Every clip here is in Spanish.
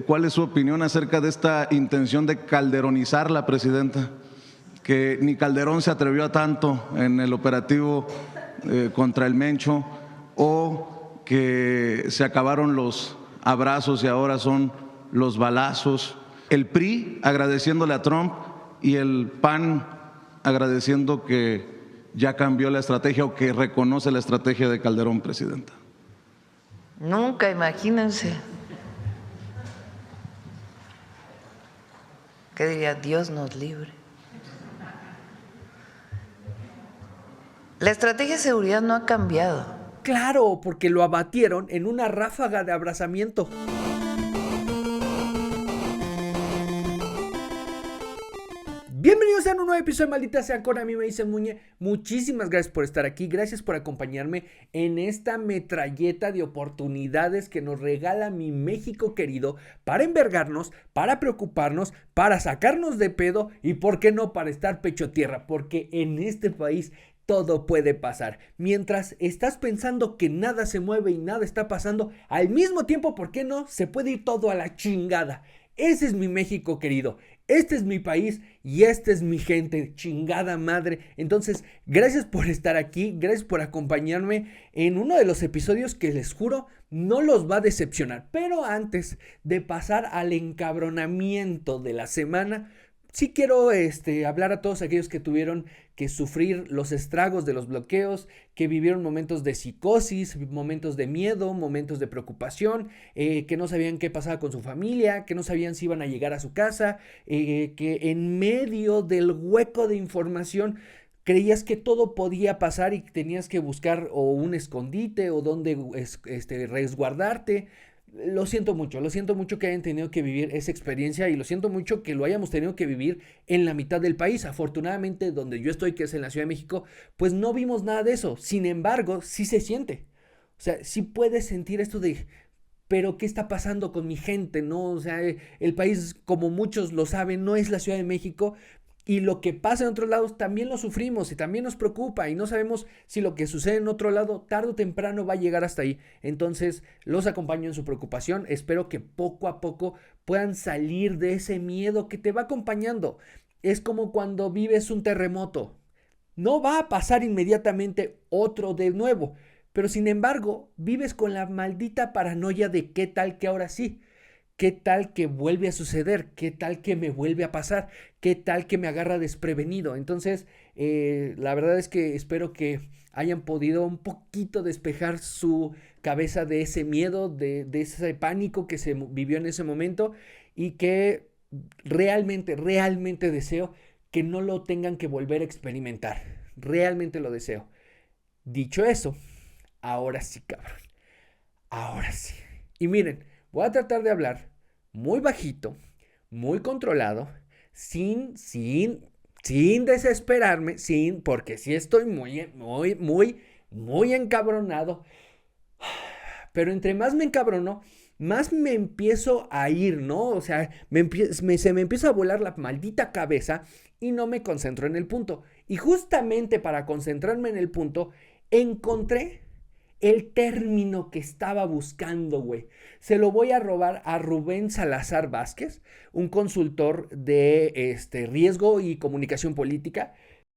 cuál es su opinión acerca de esta intención de calderonizar la presidenta, que ni Calderón se atrevió a tanto en el operativo contra el Mencho, o que se acabaron los abrazos y ahora son los balazos. El PRI agradeciéndole a Trump y el PAN agradeciendo que ya cambió la estrategia o que reconoce la estrategia de Calderón, presidenta. Nunca, imagínense. ¿Qué diría? Dios nos libre. La estrategia de seguridad no ha cambiado. Claro, porque lo abatieron en una ráfaga de abrazamiento. Bienvenidos a un nuevo episodio de Maldita Sea con a mí me dicen Muñe. Muchísimas gracias por estar aquí, gracias por acompañarme en esta metralleta de oportunidades que nos regala mi México querido para envergarnos, para preocuparnos, para sacarnos de pedo y por qué no para estar pecho tierra, porque en este país todo puede pasar. Mientras estás pensando que nada se mueve y nada está pasando, al mismo tiempo, ¿por qué no? Se puede ir todo a la chingada. Ese es mi México querido, este es mi país y esta es mi gente, chingada madre. Entonces, gracias por estar aquí, gracias por acompañarme en uno de los episodios que les juro no los va a decepcionar. Pero antes de pasar al encabronamiento de la semana, sí quiero hablar a todos aquellos que tuvieron que sufrir los estragos de los bloqueos, que vivieron momentos de psicosis, momentos de miedo, momentos de preocupación, que no sabían qué pasaba con su familia, que no sabían si iban a llegar a su casa, que en medio del hueco de información creías que todo podía pasar y tenías que buscar o un escondite o donde resguardarte. Lo siento mucho que hayan tenido que vivir esa experiencia y lo siento mucho que lo hayamos tenido que vivir en la mitad del país. Afortunadamente, donde yo estoy, que es en la Ciudad de México, pues no vimos nada de eso. Sin embargo, sí se siente. O sea, sí puedes sentir esto de, pero ¿qué está pasando con mi gente? ¿No? O sea, el país, como muchos lo saben, no es la Ciudad de México. Y lo que pasa en otros lados también lo sufrimos y también nos preocupa y no sabemos si lo que sucede en otro lado tarde o temprano va a llegar hasta ahí. Entonces los acompaño en su preocupación, espero que poco a poco puedan salir de ese miedo que te va acompañando. Es como cuando vives un terremoto, no va a pasar inmediatamente otro de nuevo, pero sin embargo vives con la maldita paranoia de qué tal que ahora sí. ¿Qué tal que vuelve a suceder? ¿Qué tal que me vuelve a pasar? ¿Qué tal que me agarra desprevenido? Entonces, la verdad es que espero que hayan podido un poquito despejar su cabeza de ese miedo, de ese pánico que se vivió en ese momento y que realmente deseo que no lo tengan que volver a experimentar. Realmente lo deseo. Dicho eso, ahora sí, cabrón. Ahora sí. Y miren, voy a tratar de hablar muy bajito, muy controlado, sin desesperarme, porque sí estoy muy encabronado. Pero entre más me encabrono, más me empiezo a ir, ¿no? O sea, se me empieza a volar la maldita cabeza y no me concentro en el punto. Y justamente para concentrarme en el punto, encontré el término que estaba buscando, güey. Se lo voy a robar a Rubén Salazar Vázquez, un consultor de riesgo y comunicación política.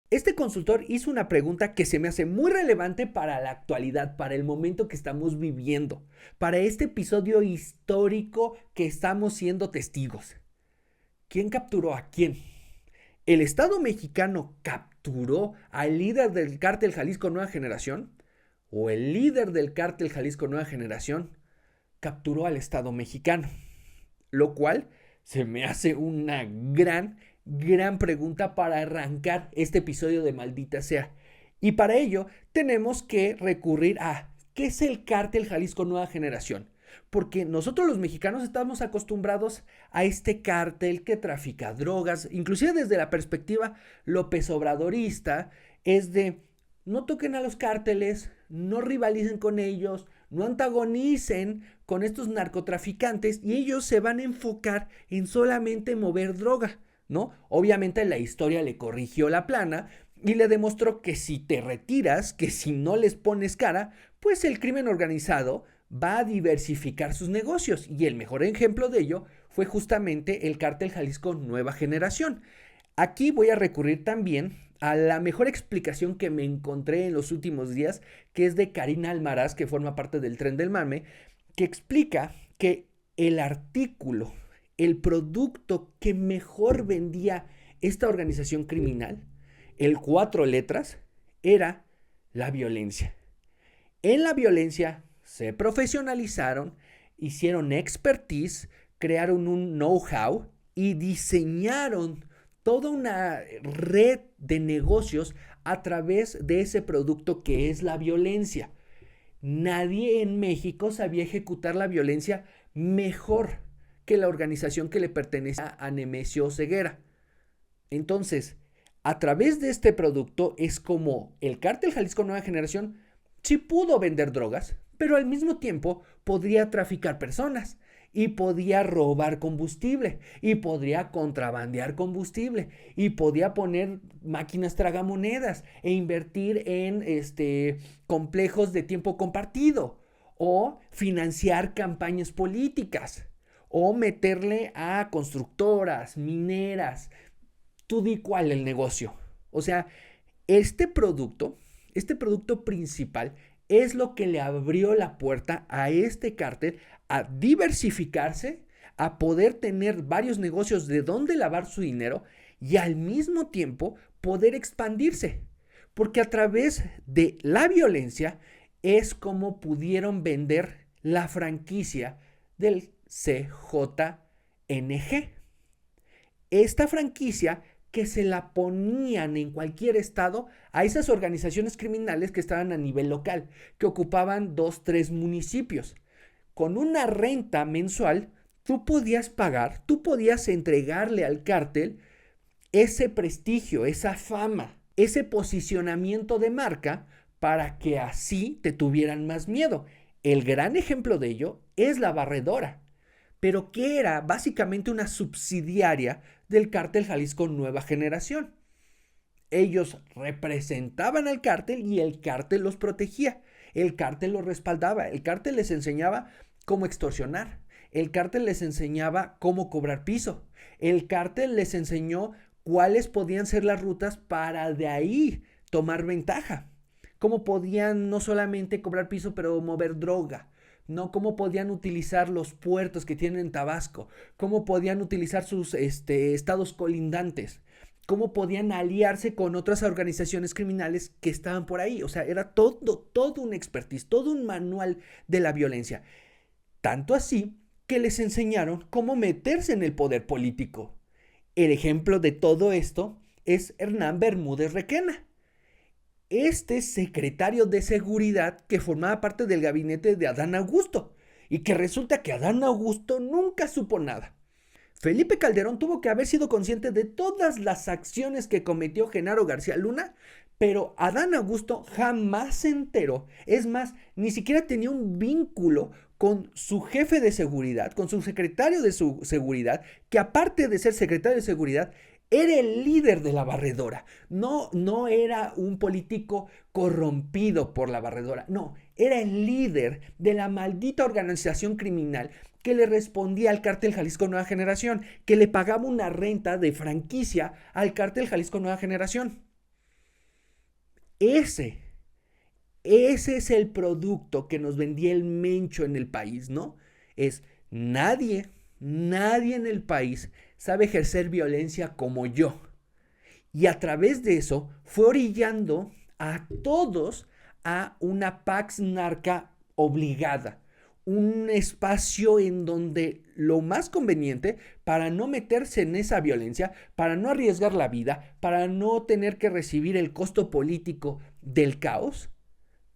Este consultor hizo una pregunta que se me hace muy relevante para la actualidad, para el momento que estamos viviendo, para este episodio histórico que estamos siendo testigos. ¿Quién capturó a quién? ¿El Estado mexicano capturó al líder del cártel Jalisco Nueva Generación? ¿O el líder del cártel Jalisco Nueva Generación capturó al Estado mexicano? Lo cual se me hace una gran pregunta para arrancar este episodio de Maldita Sea. Y para ello tenemos que recurrir a ¿qué es el cártel Jalisco Nueva Generación? Porque nosotros los mexicanos estamos acostumbrados a este cártel que trafica drogas, inclusive desde la perspectiva López Obradorista, es de no toquen a los cárteles, no rivalicen con ellos, no antagonicen con estos narcotraficantes y ellos se van a enfocar en solamente mover droga, ¿no? Obviamente la historia le corrigió la plana y le demostró que si te retiras, que si no les pones cara, pues el crimen organizado va a diversificar sus negocios. Y el mejor ejemplo de ello fue justamente el Cártel Jalisco Nueva Generación. Aquí voy a recurrir también a la mejor explicación que me encontré en los últimos días, que es de Karina Almaraz, que forma parte del Tren del Mame, que explica que el artículo, el producto que mejor vendía esta organización criminal, el 4 letras, era la violencia. En la violencia se profesionalizaron, hicieron expertise, crearon un know-how y diseñaron toda una red de negocios a través de ese producto que es la violencia. Nadie en México sabía ejecutar la violencia mejor que la organización que le pertenece a Nemesio Ceguera. Entonces, a través de este producto es como el Cártel Jalisco Nueva Generación sí pudo vender drogas, pero al mismo tiempo podría traficar personas y podía robar combustible y podría contrabandear combustible y podía poner máquinas tragamonedas e invertir en complejos de tiempo compartido o financiar campañas políticas o meterle a constructoras, mineras, tú di cuál el negocio. O sea, este producto principal es lo que le abrió la puerta a este cártel a diversificarse, a poder tener varios negocios de donde lavar su dinero y al mismo tiempo poder expandirse. Porque a través de la violencia es como pudieron vender la franquicia del CJNG. Esta franquicia que se la ponían en cualquier estado a esas organizaciones criminales que estaban a nivel local, que ocupaban 2, 3 municipios. Con una renta mensual, tú podías entregarle al cártel ese prestigio, esa fama, ese posicionamiento de marca para que así te tuvieran más miedo. El gran ejemplo de ello es La Barredora, pero que era básicamente una subsidiaria del Cártel Jalisco Nueva Generación. Ellos representaban al cártel y el cártel los protegía, el cártel los respaldaba, el cártel les enseñaba cómo extorsionar, el cártel les enseñaba cómo cobrar piso, el cártel les enseñó cuáles podían ser las rutas para de ahí tomar ventaja, cómo podían no solamente cobrar piso, pero mover droga, ¿no? Cómo podían utilizar los puertos que tienen en Tabasco, cómo podían utilizar sus estados colindantes, cómo podían aliarse con otras organizaciones criminales que estaban por ahí. O sea, era todo un expertise, todo un manual de la violencia. Tanto así que les enseñaron cómo meterse en el poder político. El ejemplo de todo esto es Hernán Bermúdez Requena, este secretario de seguridad que formaba parte del gabinete de Adán Augusto y que resulta que Adán Augusto nunca supo nada. Felipe Calderón tuvo que haber sido consciente de todas las acciones que cometió Genaro García Luna, pero Adán Augusto jamás se enteró. Es más, ni siquiera tenía un vínculo con su jefe de seguridad, con su secretario de seguridad, que aparte de ser secretario de seguridad, era el líder de La Barredora. No era un político corrompido por La Barredora. No, era el líder de la maldita organización criminal que le respondía al Cártel Jalisco Nueva Generación, que le pagaba una renta de franquicia al Cártel Jalisco Nueva Generación. Ese es el producto que nos vendía el Mencho en el país, ¿no? Es nadie en el país sabe ejercer violencia como yo. Y a través de eso fue orillando a todos a una pax narca obligada. Un espacio en donde lo más conveniente para no meterse en esa violencia, para no arriesgar la vida, para no tener que recibir el costo político del caos,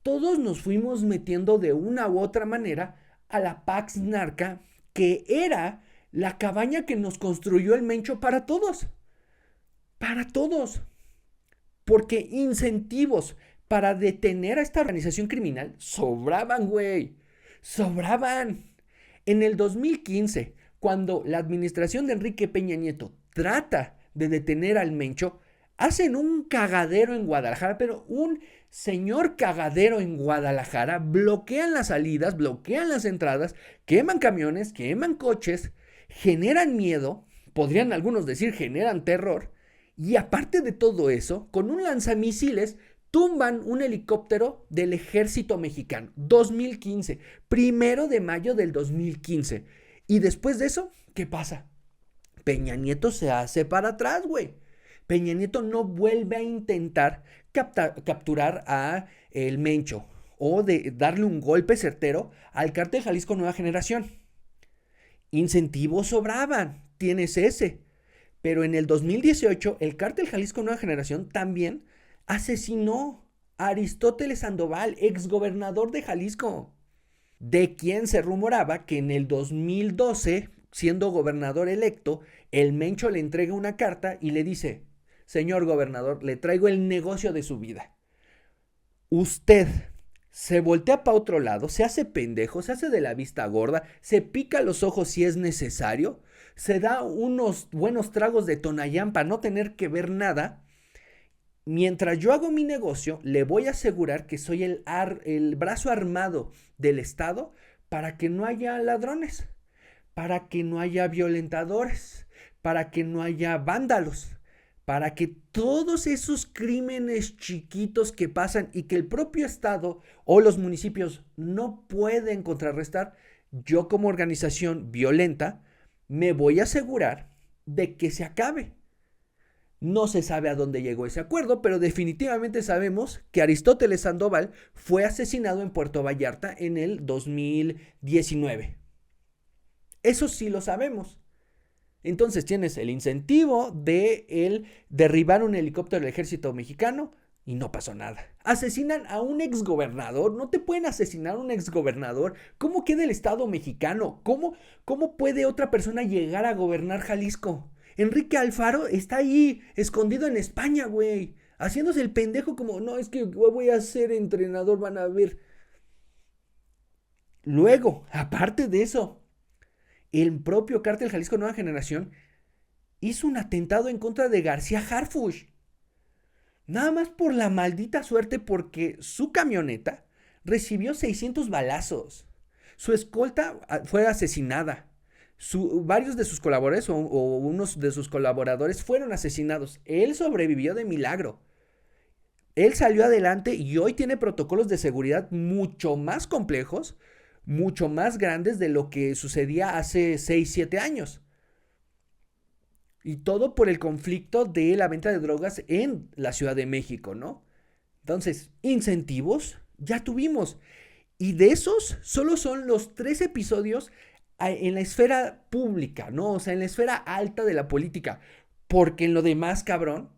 todos nos fuimos metiendo de una u otra manera a la pax narca, que era la cabaña que nos construyó el Mencho para todos. Para todos. Porque incentivos para detener a esta organización criminal sobraban, güey. Sobraban. En el 2015, cuando la administración de Enrique Peña Nieto trata de detener al Mencho, hacen un cagadero en Guadalajara, pero un señor cagadero en Guadalajara, bloquean las salidas, bloquean las entradas, queman camiones, queman coches, generan miedo, podrían algunos decir generan terror, y aparte de todo eso, con un lanzamisiles tumban un helicóptero del ejército mexicano, 2015, 1 de mayo del 2015. Y después de eso, ¿qué pasa? Peña Nieto se hace para atrás, güey. Peña Nieto no vuelve a intentar capturar a el Mencho o de darle un golpe certero al Cártel Jalisco Nueva Generación. Incentivos sobraban, tienes ese. Pero en el 2018, el Cártel Jalisco Nueva Generación también asesinó a Aristóteles Sandoval, exgobernador de Jalisco, de quien se rumoraba que en el 2012, siendo gobernador electo, el Mencho le entrega una carta y le dice: señor gobernador, le traigo el negocio de su vida. Usted se voltea para otro lado, se hace pendejo, se hace de la vista gorda, se pica los ojos si es necesario, se da unos buenos tragos de Tonayán para no tener que ver nada. Mientras yo hago mi negocio, le voy a asegurar que soy el brazo armado del Estado para que no haya ladrones, para que no haya violentadores, para que no haya vándalos, para que todos esos crímenes chiquitos que pasan y que el propio Estado o los municipios no pueden contrarrestar, yo como organización violenta me voy a asegurar de que se acabe. No se sabe a dónde llegó ese acuerdo, pero definitivamente sabemos que Aristóteles Sandoval fue asesinado en Puerto Vallarta en el 2019. Eso sí lo sabemos. Entonces tienes el incentivo de el derribar un helicóptero del ejército mexicano y no pasó nada. Asesinan a un exgobernador. No te pueden asesinar a un exgobernador. ¿Cómo queda el Estado mexicano? ¿Cómo puede otra persona llegar a gobernar Jalisco? Enrique Alfaro está ahí, escondido en España, güey. Haciéndose el pendejo como, no, es que voy a ser entrenador, van a ver. Luego, aparte de eso, el propio Cártel Jalisco Nueva Generación hizo un atentado en contra de García Harfuch. Nada más por la maldita suerte, porque su camioneta recibió 600 balazos. Su escolta fue asesinada. Varios de sus colaboradores o unos de sus colaboradores fueron asesinados. Él sobrevivió de milagro. Él salió adelante y hoy tiene protocolos de seguridad mucho más complejos, mucho más grandes de lo que sucedía hace 6, 7 años. Y todo por el conflicto de la venta de drogas en la Ciudad de México, ¿no? Entonces, incentivos ya tuvimos. Y de esos solo son los 3 episodios en la esfera pública, ¿no? O sea, en la esfera alta de la política. Porque en lo demás, cabrón,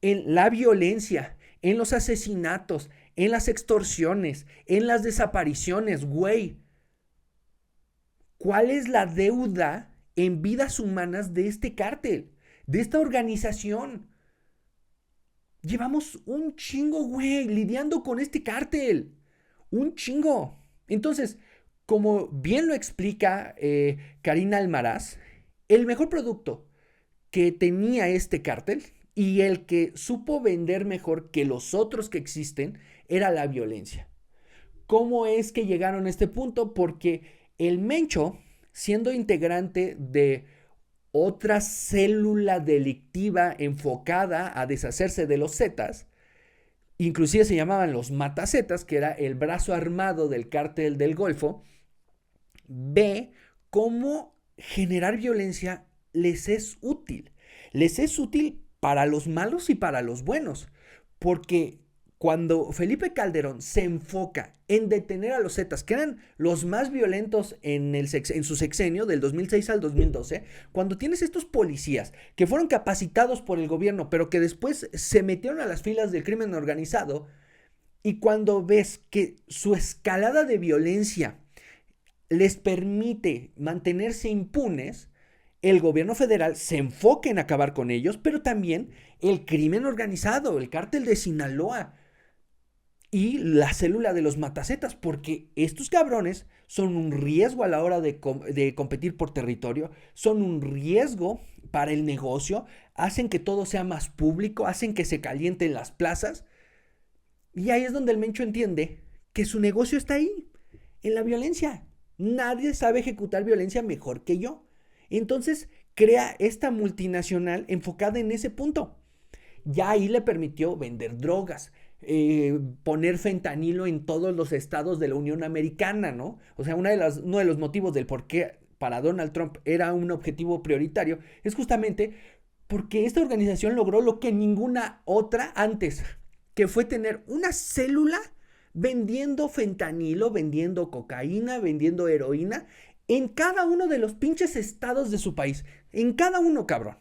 en la violencia, en los asesinatos, en las extorsiones, en las desapariciones, güey. ¿Cuál es la deuda en vidas humanas de este cártel, de esta organización? Llevamos un chingo, güey, lidiando con este cártel. Un chingo. Entonces, como bien lo explica Karina Almaraz, el mejor producto que tenía este cártel y el que supo vender mejor que los otros que existen era la violencia. ¿Cómo es que llegaron a este punto? Porque el Mencho, siendo integrante de otra célula delictiva enfocada a deshacerse de los Zetas, inclusive se llamaban los Matazetas, que era el brazo armado del cártel del Golfo, ve cómo generar violencia les es útil. Les es útil para los malos y para los buenos. Porque cuando Felipe Calderón se enfoca en detener a los Zetas, que eran los más violentos en su sexenio del 2006 al 2012, cuando tienes estos policías que fueron capacitados por el gobierno, pero que después se metieron a las filas del crimen organizado, y cuando ves que su escalada de violencia les permite mantenerse impunes, el gobierno federal se enfoca en acabar con ellos, pero también el crimen organizado, el cártel de Sinaloa. y la célula de los matacetas, porque estos cabrones son un riesgo a la hora de competir por territorio, son un riesgo para el negocio, hacen que todo sea más público, hacen que se calienten las plazas, y ahí es donde el Mencho entiende que su negocio está ahí, en la violencia. Nadie sabe ejecutar violencia mejor que yo. Entonces crea esta multinacional enfocada en ese punto. Ya ahí le permitió vender drogas, poner fentanilo en todos los estados de la Unión Americana, ¿no? O sea, uno de los motivos del por qué para Donald Trump era un objetivo prioritario es justamente porque esta organización logró lo que ninguna otra antes, que fue tener una célula vendiendo fentanilo, vendiendo cocaína, vendiendo heroína en cada uno de los pinches estados de su país. En cada uno, cabrón.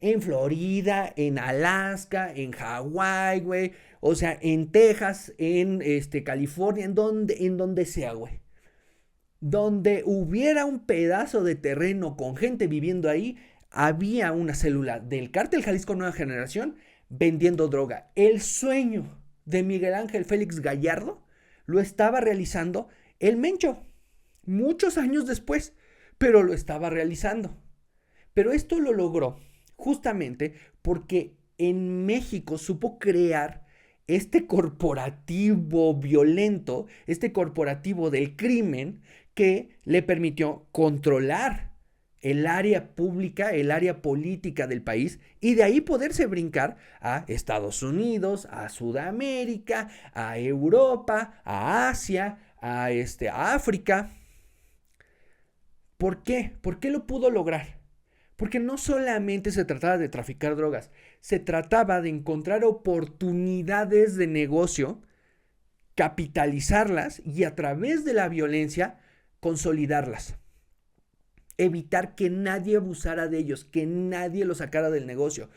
En Florida, en Alaska, en Hawái, güey. O sea, en Texas, en California, en donde sea, güey. Donde hubiera un pedazo de terreno con gente viviendo ahí, había una célula del Cártel Jalisco Nueva Generación vendiendo droga. El sueño de Miguel Ángel Félix Gallardo lo estaba realizando el Mencho, muchos años después, pero lo estaba realizando. Pero esto lo logró justamente porque en México supo crear este corporativo violento, este corporativo del crimen que le permitió controlar el área pública, el área política del país, y de ahí poderse brincar a Estados Unidos, a Sudamérica, a Europa, a Asia, a África. ¿Por qué? ¿Por qué lo pudo lograr? Porque no solamente se trataba de traficar drogas, se trataba de encontrar oportunidades de negocio, capitalizarlas y a través de la violencia consolidarlas. Evitar que nadie abusara de ellos, que nadie los sacara del negocio,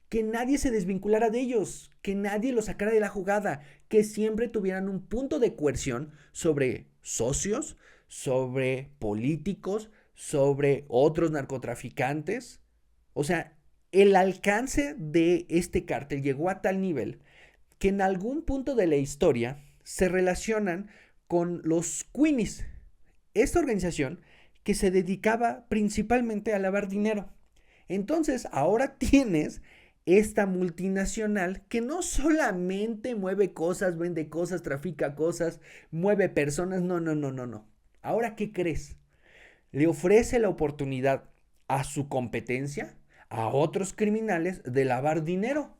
que nadie se desvinculara de ellos, que nadie los sacara de la jugada, que siempre tuvieran un punto de coerción sobre socios, sobre políticos, sobre otros narcotraficantes. O sea, el alcance de este cártel llegó a tal nivel que en algún punto de la historia se relacionan con los Queenies, esta organización que se dedicaba principalmente a lavar dinero. Entonces, ahora tienes esta multinacional que no solamente mueve cosas, vende cosas, trafica cosas, mueve personas, no. Ahora, ¿qué crees? Le ofrece la oportunidad a su competencia, a otros criminales, de lavar dinero.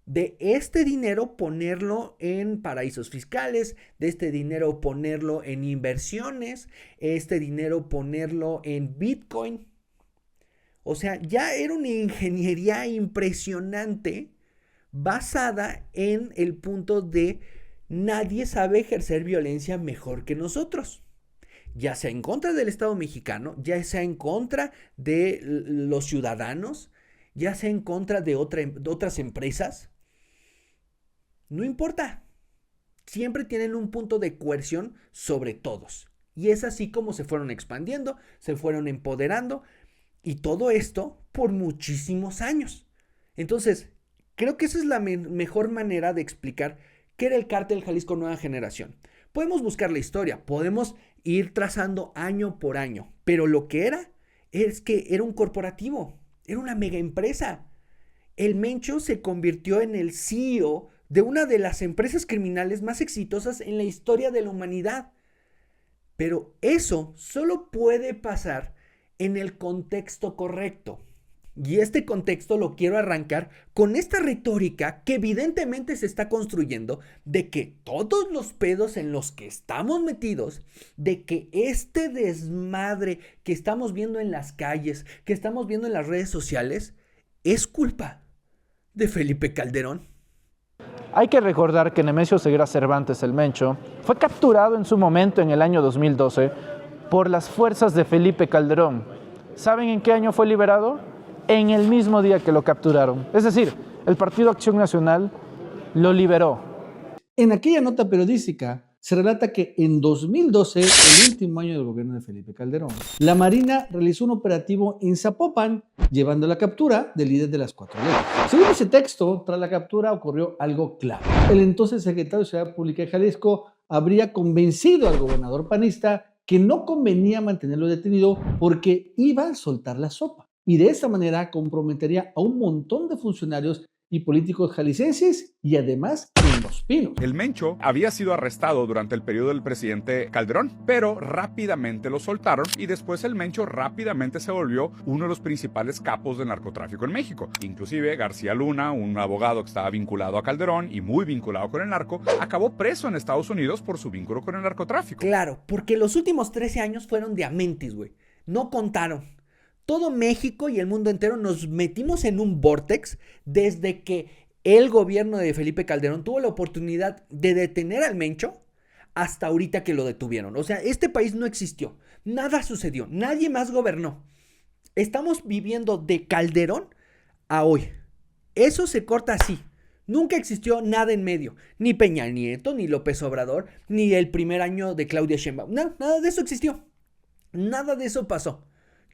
De este dinero ponerlo en paraísos fiscales, de este dinero ponerlo en inversiones, este dinero ponerlo en Bitcoin. O sea, ya era una ingeniería impresionante basada en el punto de nadie sabe ejercer violencia mejor que nosotros. Ya sea en contra del Estado mexicano, ya sea en contra de los ciudadanos, ya sea en contra de otras empresas. No importa, siempre tienen un punto de coerción sobre todos. Y es así como se fueron expandiendo, se fueron empoderando, y todo esto por muchísimos años. Entonces, creo que esa es la mejor manera de explicar qué era el Cártel Jalisco Nueva Generación. Podemos buscar la historia, podemos ir trazando año por año, pero lo que era es que era un corporativo, era una mega empresa. El Mencho se convirtió en el CEO de una de las empresas criminales más exitosas en la historia de la humanidad. Pero eso solo puede pasar en el contexto correcto. Y este contexto lo quiero arrancar con esta retórica que evidentemente se está construyendo de que todos los pedos en los que estamos metidos, de que este desmadre que estamos viendo en las calles, que estamos viendo en las redes sociales, es culpa de Felipe Calderón. Hay que recordar que Nemesio Ceguera Cervantes, el Mencho, fue capturado en su momento en el año 2012 por las fuerzas de Felipe Calderón. ¿Saben en qué año fue liberado? En el mismo día que lo capturaron. Es decir, el Partido Acción Nacional lo liberó. En aquella nota periodística se relata que en 2012, el último año del gobierno de Felipe Calderón, la Marina realizó un operativo en Zapopan, llevando a la captura del líder de las Cuatro Leyes. Según ese texto, tras la captura ocurrió algo clave. El entonces secretario de Seguridad Pública de Jalisco habría convencido al gobernador panista que no convenía mantenerlo detenido porque iba a soltar la sopa. Y de esa manera comprometería a un montón de funcionarios y políticos jaliscienses y además en Los Pinos. El Mencho había sido arrestado durante el periodo del presidente Calderón, pero rápidamente lo soltaron y después el Mencho rápidamente se volvió uno de los principales capos del narcotráfico en México. Inclusive García Luna, un abogado que estaba vinculado a Calderón y muy vinculado con el narco, acabó preso en Estados Unidos por su vínculo con el narcotráfico. Claro, porque los últimos 13 años fueron de a mentis, güey. No contaron. Todo México y el mundo entero nos metimos en un vórtex desde que el gobierno de Felipe Calderón tuvo la oportunidad de detener al Mencho hasta ahorita que lo detuvieron. O sea, este país no existió. Nada sucedió. Nadie más gobernó. Estamos viviendo de Calderón a hoy. Eso se corta así. Nunca existió nada en medio. Ni Peña Nieto, ni López Obrador, ni el primer año de Claudia Sheinbaum. Nada de eso existió. Nada de eso pasó.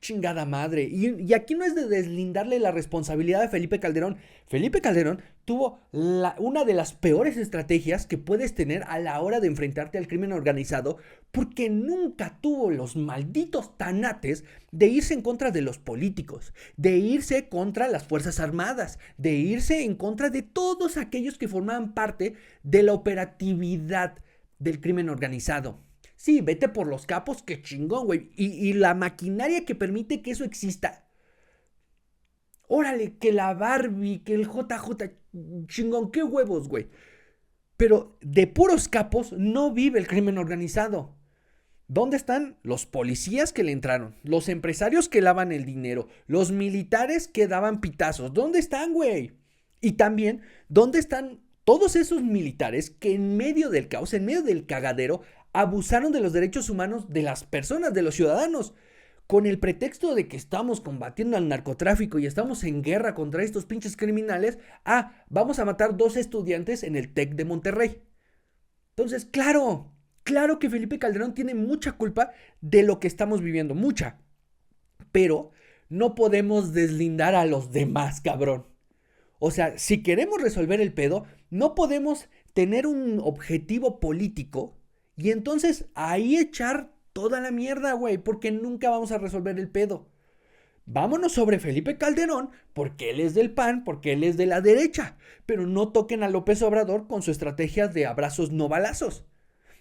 Chingada madre. Y aquí no es de deslindarle la responsabilidad a Felipe Calderón. Felipe Calderón tuvo una de las peores estrategias que puedes tener a la hora de enfrentarte al crimen organizado, porque nunca tuvo los malditos tanates de irse en contra de los políticos, de irse contra las Fuerzas Armadas, de irse en contra de todos aquellos que formaban parte de la operatividad del crimen organizado. Sí, vete por los capos, qué chingón, güey. Y la maquinaria que permite que eso exista. Órale, que la Barbie, que el JJ, chingón, qué huevos, güey. Pero de puros capos no vive el crimen organizado. ¿Dónde están los policías que le entraron? Los empresarios que lavan el dinero. Los militares que daban pitazos. ¿Dónde están, güey? Y también, ¿dónde están todos esos militares que en medio del caos, en medio del cagadero, abusaron de los derechos humanos de las personas, de los ciudadanos, con el pretexto de que estamos combatiendo al narcotráfico y estamos en guerra contra estos pinches criminales? Vamos a matar 2 estudiantes en el TEC de Monterrey. Entonces, claro que Felipe Calderón tiene mucha culpa de lo que estamos viviendo, mucha. Pero no podemos deslindar a los demás, cabrón. O sea, si queremos resolver el pedo, no podemos tener un objetivo político y entonces ahí echar toda la mierda, güey, porque nunca vamos a resolver el pedo. Vámonos sobre Felipe Calderón, porque él es del PAN, porque él es de la derecha. Pero no toquen a López Obrador con su estrategia de abrazos no balazos.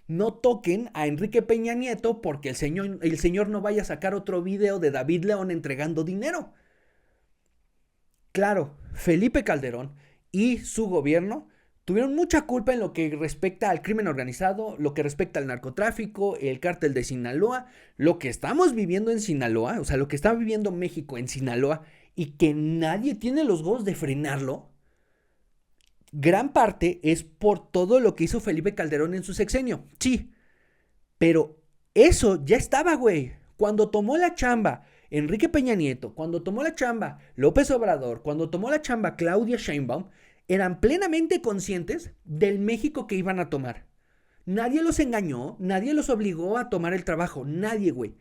No toquen a Enrique Peña Nieto porque el señor no vaya a sacar otro video de David León entregando dinero. Claro, Felipe Calderón y su gobierno tuvieron mucha culpa en lo que respecta al crimen organizado, lo que respecta al narcotráfico, el cártel de Sinaloa, lo que estamos viviendo en Sinaloa, o sea, lo que está viviendo México en Sinaloa y que nadie tiene los huevos de frenarlo. Gran parte es por todo lo que hizo Felipe Calderón en su sexenio, sí, pero eso ya estaba, güey. Cuando tomó la chamba Enrique Peña Nieto, cuando tomó la chamba López Obrador, cuando tomó la chamba Claudia Sheinbaum, eran plenamente conscientes del México que iban a tomar. Nadie los engañó, nadie los obligó a tomar el trabajo, nadie, güey.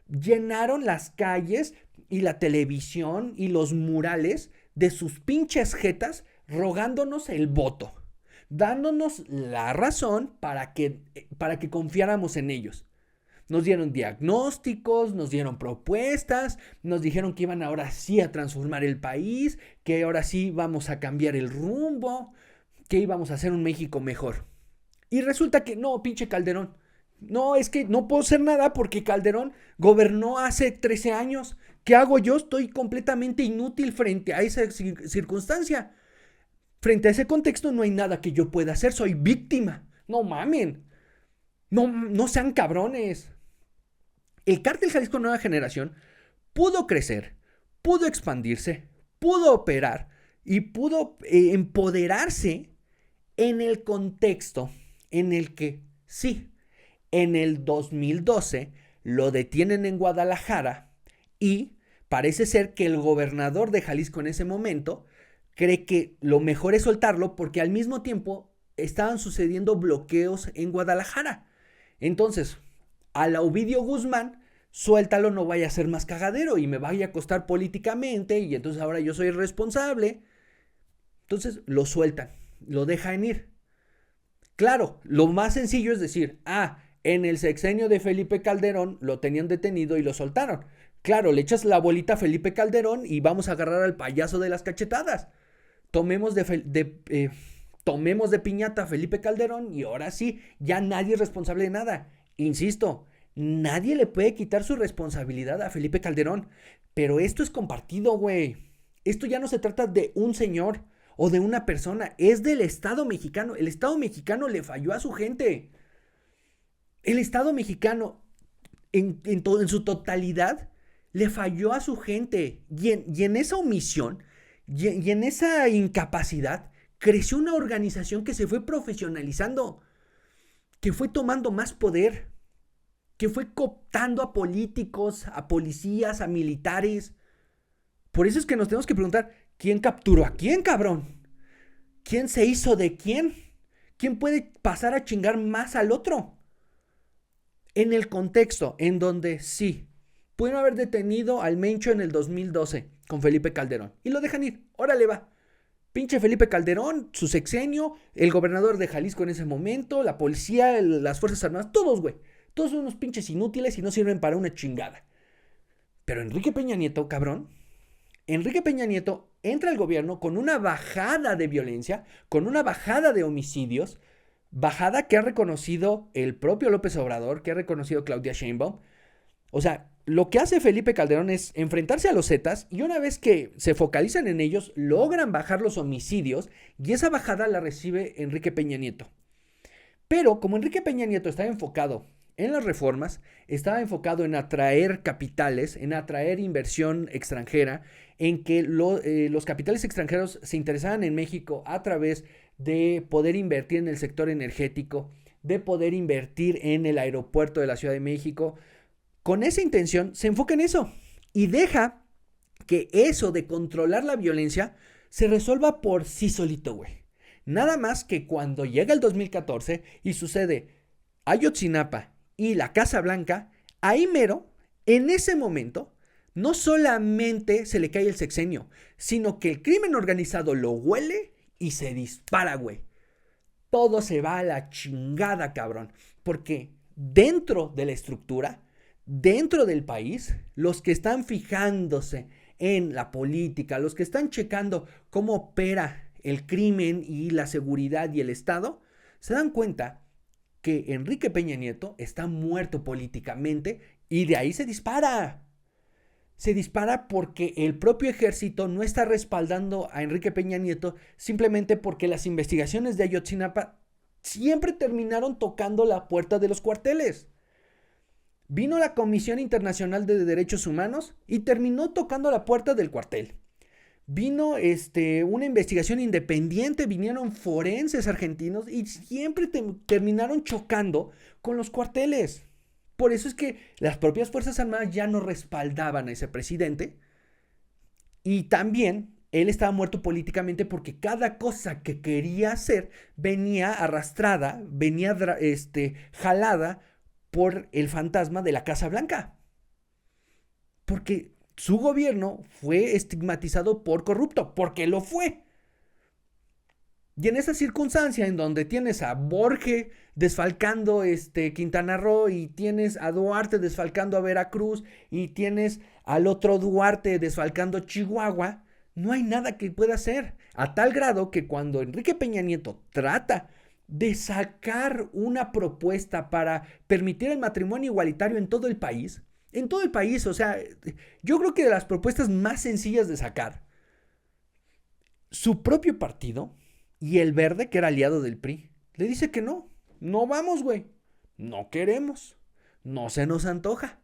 Llenaron las calles y la televisión y los murales de sus pinches jetas rogándonos el voto, dándonos la razón para que confiáramos en ellos. Nos dieron diagnósticos, nos dieron propuestas, nos dijeron que iban ahora sí a transformar el país, que ahora sí vamos a cambiar el rumbo, que íbamos a hacer un México mejor. Y resulta que no, pinche Calderón. No, es que no puedo hacer nada porque Calderón gobernó hace 13 años. ¿Qué hago yo? Estoy completamente inútil frente a esa circunstancia. Frente a ese contexto no hay nada que yo pueda hacer, soy víctima. No mamen. No sean cabrones. El Cártel Jalisco Nueva Generación pudo crecer, pudo expandirse, pudo operar y pudo empoderarse en el contexto en el que, sí, en el 2012 lo detienen en Guadalajara y parece ser que el gobernador de Jalisco en ese momento cree que lo mejor es soltarlo porque al mismo tiempo estaban sucediendo bloqueos en Guadalajara. Entonces, a la Ovidio Guzmán, suéltalo, no vaya a ser más cagadero y me vaya a costar políticamente y entonces ahora yo soy el responsable. Entonces lo sueltan, lo dejan ir. Claro, lo más sencillo es decir, en el sexenio de Felipe Calderón lo tenían detenido y lo soltaron. Claro, le echas la bolita a Felipe Calderón y vamos a agarrar al payaso de las cachetadas. Tomemos de piñata a Felipe Calderón y ahora sí, ya nadie es responsable de nada. Insisto, nadie le puede quitar su responsabilidad a Felipe Calderón. Pero esto es compartido, güey. Esto ya no se trata de un señor o de una persona. Es del Estado mexicano. El Estado mexicano le falló a su gente. El Estado mexicano, en su totalidad, le falló a su gente. Y en esa omisión, y en esa incapacidad, creció una organización que se fue profesionalizando, que fue tomando más poder, que fue cooptando a políticos, a policías, a militares. Por eso es que nos tenemos que preguntar, ¿quién capturó a quién, cabrón? ¿Quién se hizo de quién? ¿Quién puede pasar a chingar más al otro? En el contexto en donde sí, pudieron haber detenido al Mencho en el 2012 con Felipe Calderón y lo dejan ir, órale va. Pinche Felipe Calderón, su sexenio, el gobernador de Jalisco en ese momento, la policía, las Fuerzas Armadas, todos, güey. Todos son unos pinches inútiles y no sirven para una chingada. Pero Enrique Peña Nieto, cabrón, Enrique Peña Nieto entra al gobierno con una bajada de violencia, con una bajada de homicidios, bajada que ha reconocido el propio López Obrador, que ha reconocido Claudia Sheinbaum. O sea, lo que hace Felipe Calderón es enfrentarse a los Zetas y una vez que se focalizan en ellos, logran bajar los homicidios y esa bajada la recibe Enrique Peña Nieto. Pero como Enrique Peña Nieto estaba enfocado en las reformas, estaba enfocado en atraer capitales, en atraer inversión extranjera, en que los capitales extranjeros se interesaban en México a través de poder invertir en el sector energético, de poder invertir en el aeropuerto de la Ciudad de México. Con esa intención se enfoca en eso y deja que eso de controlar la violencia se resuelva por sí solito, güey. Nada más que cuando llega el 2014 y sucede Ayotzinapa y la Casa Blanca, ahí mero, en ese momento, no solamente se le cae el sexenio, sino que el crimen organizado lo huele y se dispara, güey. Todo se va a la chingada, cabrón. Porque dentro de la estructura, dentro del país, los que están fijándose en la política, los que están checando cómo opera el crimen y la seguridad y el Estado, se dan cuenta que Enrique Peña Nieto está muerto políticamente y de ahí se dispara. Se dispara porque el propio ejército no está respaldando a Enrique Peña Nieto simplemente porque las investigaciones de Ayotzinapa siempre terminaron tocando la puerta de los cuarteles. Vino la Comisión Internacional de Derechos Humanos y terminó tocando la puerta del cuartel. Vino una investigación independiente, vinieron forenses argentinos y siempre terminaron chocando con los cuarteles. Por eso es que las propias Fuerzas Armadas ya no respaldaban a ese presidente. Y también él estaba muerto políticamente porque cada cosa que quería hacer venía arrastrada, venía jalada por el fantasma de la Casa Blanca. Porque su gobierno fue estigmatizado por corrupto, porque lo fue. Y en esa circunstancia en donde tienes a Borge desfalcando Quintana Roo y tienes a Duarte desfalcando a Veracruz y tienes al otro Duarte desfalcando Chihuahua, no hay nada que pueda hacer. A tal grado que cuando Enrique Peña Nieto trata de sacar una propuesta para permitir el matrimonio igualitario en todo el país, o sea, yo creo que de las propuestas más sencillas de sacar, su propio partido y el Verde, que era aliado del PRI, le dice que no vamos, güey, no queremos, no se nos antoja,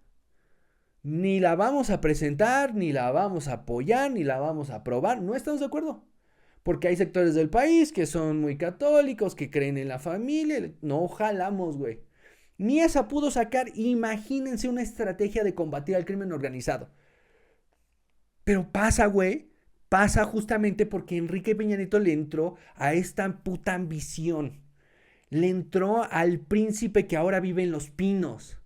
ni la vamos a presentar, ni la vamos a apoyar, ni la vamos a aprobar, no estamos de acuerdo. Porque hay sectores del país que son muy católicos, que creen en la familia. No jalamos, güey. Ni esa pudo sacar. Imagínense una estrategia de combatir al crimen organizado. Pero pasa, güey. Pasa justamente porque Enrique Peña Nieto le entró a esta puta ambición. le entró al príncipe que ahora vive en Los Pinos.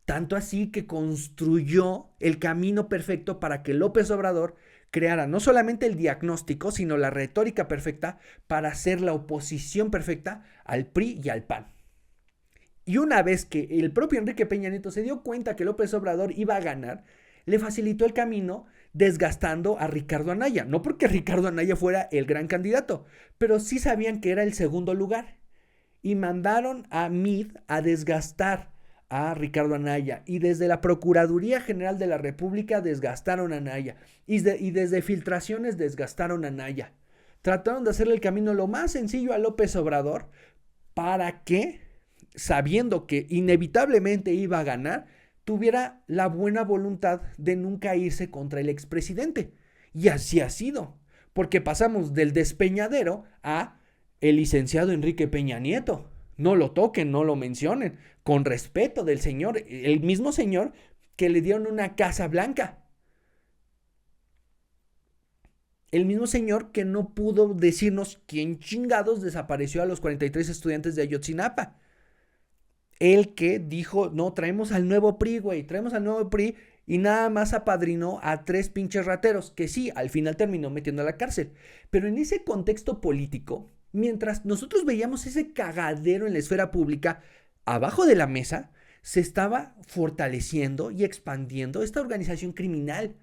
Tanto así que construyó el camino perfecto para que López Obrador creara no solamente el diagnóstico, sino la retórica perfecta para hacer la oposición perfecta al PRI y al PAN. Y una vez que el propio Enrique Peña Nieto se dio cuenta que López Obrador iba a ganar, le facilitó el camino desgastando a Ricardo Anaya. No porque Ricardo Anaya fuera el gran candidato, pero sí sabían que era el segundo lugar. Y mandaron a Mid a desgastar a Ricardo Anaya. Y desde la Procuraduría General de la República desgastaron a Anaya. Y desde filtraciones desgastaron a Anaya. Trataron de hacerle el camino lo más sencillo a López Obrador para que, sabiendo que inevitablemente iba a ganar, tuviera la buena voluntad de nunca irse contra el expresidente. Y así ha sido, porque pasamos del despeñadero a el licenciado Enrique Peña Nieto. No lo toquen, no lo mencionen, con respeto del señor, el mismo señor que le dieron una Casa Blanca. El mismo señor que no pudo decirnos quién chingados desapareció a los 43 estudiantes de Ayotzinapa. El que dijo, no, traemos al nuevo PRI, güey, traemos al nuevo PRI, y nada más apadrinó a 3 pinches rateros, que sí, al final terminó metiendo a la cárcel. Pero en ese contexto político, mientras nosotros veíamos ese cagadero en la esfera pública, abajo de la mesa, se estaba fortaleciendo y expandiendo esta organización criminal.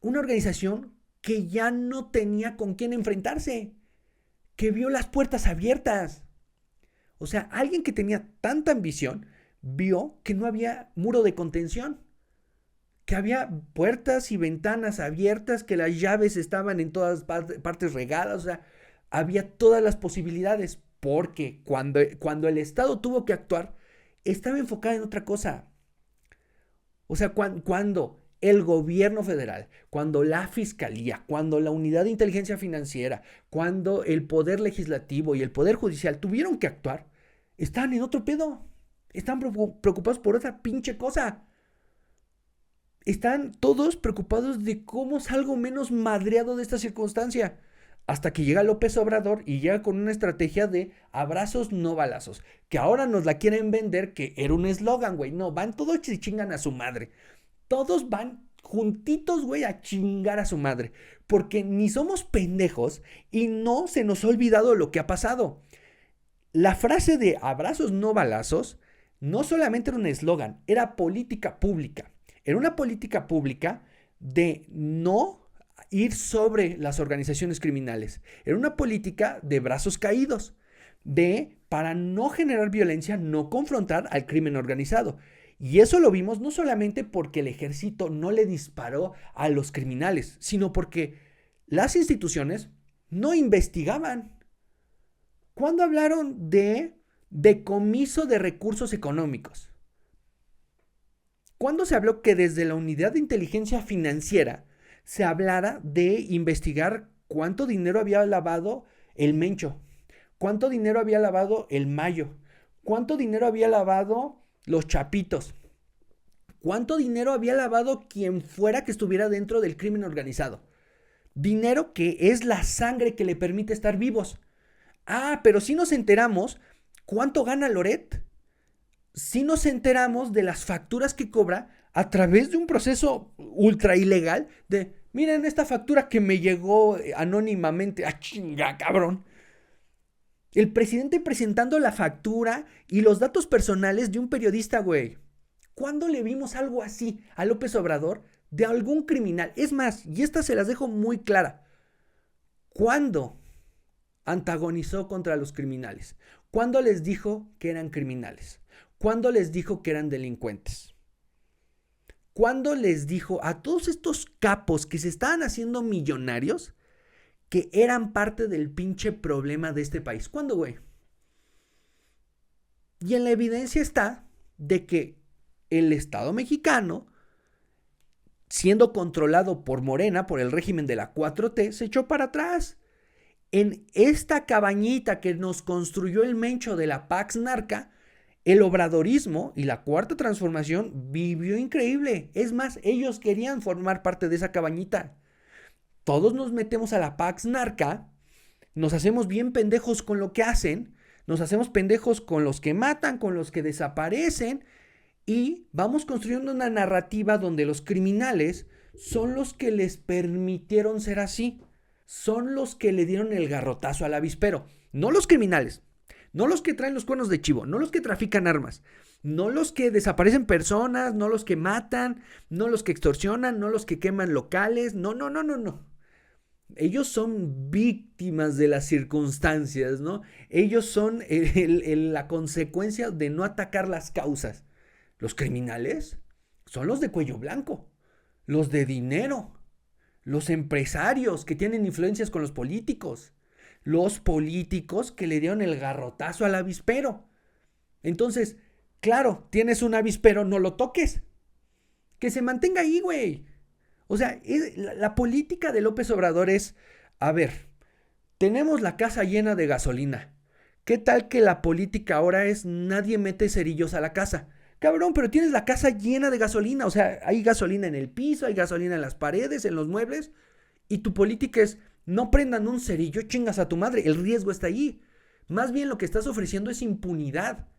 Una organización que ya no tenía con quién enfrentarse, que vio las puertas abiertas. O sea, alguien que tenía tanta ambición vio que no había muro de contención, que había puertas y ventanas abiertas, que las llaves estaban en todas partes regadas, o sea, había todas las posibilidades, porque cuando el Estado tuvo que actuar, estaba enfocado en otra cosa. O sea, cuando el gobierno federal, cuando la fiscalía, cuando la unidad de inteligencia financiera, cuando el poder legislativo y el poder judicial tuvieron que actuar, estaban en otro pedo. Están preocupados por otra pinche cosa. Están todos preocupados de cómo salgo menos madreado de esta circunstancia. Hasta que llega López Obrador y llega con una estrategia de abrazos, no balazos. Que ahora nos la quieren vender que era un eslogan, güey. No, van todos y chingan a su madre. Todos van juntitos, güey, a chingar a su madre. Porque ni somos pendejos y no se nos ha olvidado lo que ha pasado. La frase de abrazos, no balazos, no solamente era un eslogan, era política pública. Era una política pública de no ir sobre las organizaciones criminales. Era una política de brazos caídos, para no generar violencia, no confrontar al crimen organizado. Y eso lo vimos no solamente porque el ejército no le disparó a los criminales, sino porque las instituciones no investigaban. ¿Cuándo hablaron de decomiso de recursos económicos? ¿Cuándo se habló que desde la unidad de inteligencia financiera se hablara de investigar cuánto dinero había lavado el Mencho? ¿Cuánto dinero había lavado el Mayo? ¿Cuánto dinero había lavado los Chapitos? ¿Cuánto dinero había lavado quien fuera que estuviera dentro del crimen organizado? Dinero que es la sangre que le permite estar vivos. Ah, pero sí nos enteramos cuánto gana Loret. Sí nos enteramos de las facturas que cobra a través de un proceso ultra ilegal de, miren esta factura que me llegó anónimamente. ¡Ah, chinga, cabrón! El presidente presentando la factura y los datos personales de un periodista, güey. ¿Cuándo le vimos algo así a López Obrador de algún criminal? Es más, y esta se las dejo muy clara. ¿Cuándo antagonizó contra los criminales? ¿Cuándo les dijo que eran criminales? ¿Cuándo les dijo que eran delincuentes? ¿Cuándo les dijo a todos estos capos que se estaban haciendo millonarios que eran parte del pinche problema de este país? ¿Cuándo, güey? Y en la evidencia está de que el Estado mexicano, siendo controlado por Morena, por el régimen de la 4T, se echó para atrás. En esta cabañita que nos construyó el Mencho de la Pax Narca, el obradorismo y la Cuarta Transformación vivió increíble. Es más, ellos querían formar parte de esa cabañita. Todos nos metemos a la Pax Narca, nos hacemos bien pendejos con lo que hacen, Nos hacemos pendejos con los que matan, con los que desaparecen y vamos construyendo una narrativa donde los criminales son los que les permitieron ser así. Son los que le dieron el garrotazo al avispero. No los criminales, no los que traen los cuernos de chivo, no los que trafican armas, no los que desaparecen personas, no los que matan, no los que extorsionan, no los que queman locales. No. Ellos son víctimas de las circunstancias, ¿no? Ellos son la consecuencia de no atacar las causas. Los criminales son los de cuello blanco, los de dinero, los empresarios que tienen influencias con los políticos que le dieron el garrotazo al avispero. Entonces, claro, tienes un avispero, no lo toques. Que se mantenga ahí, güey. O sea, la política de López Obrador es, a ver, tenemos la casa llena de gasolina. ¿Qué tal que la política ahora es nadie mete cerillos a la casa? Cabrón, pero tienes la casa llena de gasolina. O sea, hay gasolina en el piso, hay gasolina en las paredes, en los muebles. Y tu política es, no prendan un cerillo, chingas a tu madre. El riesgo está ahí. Más bien lo que estás ofreciendo es impunidad.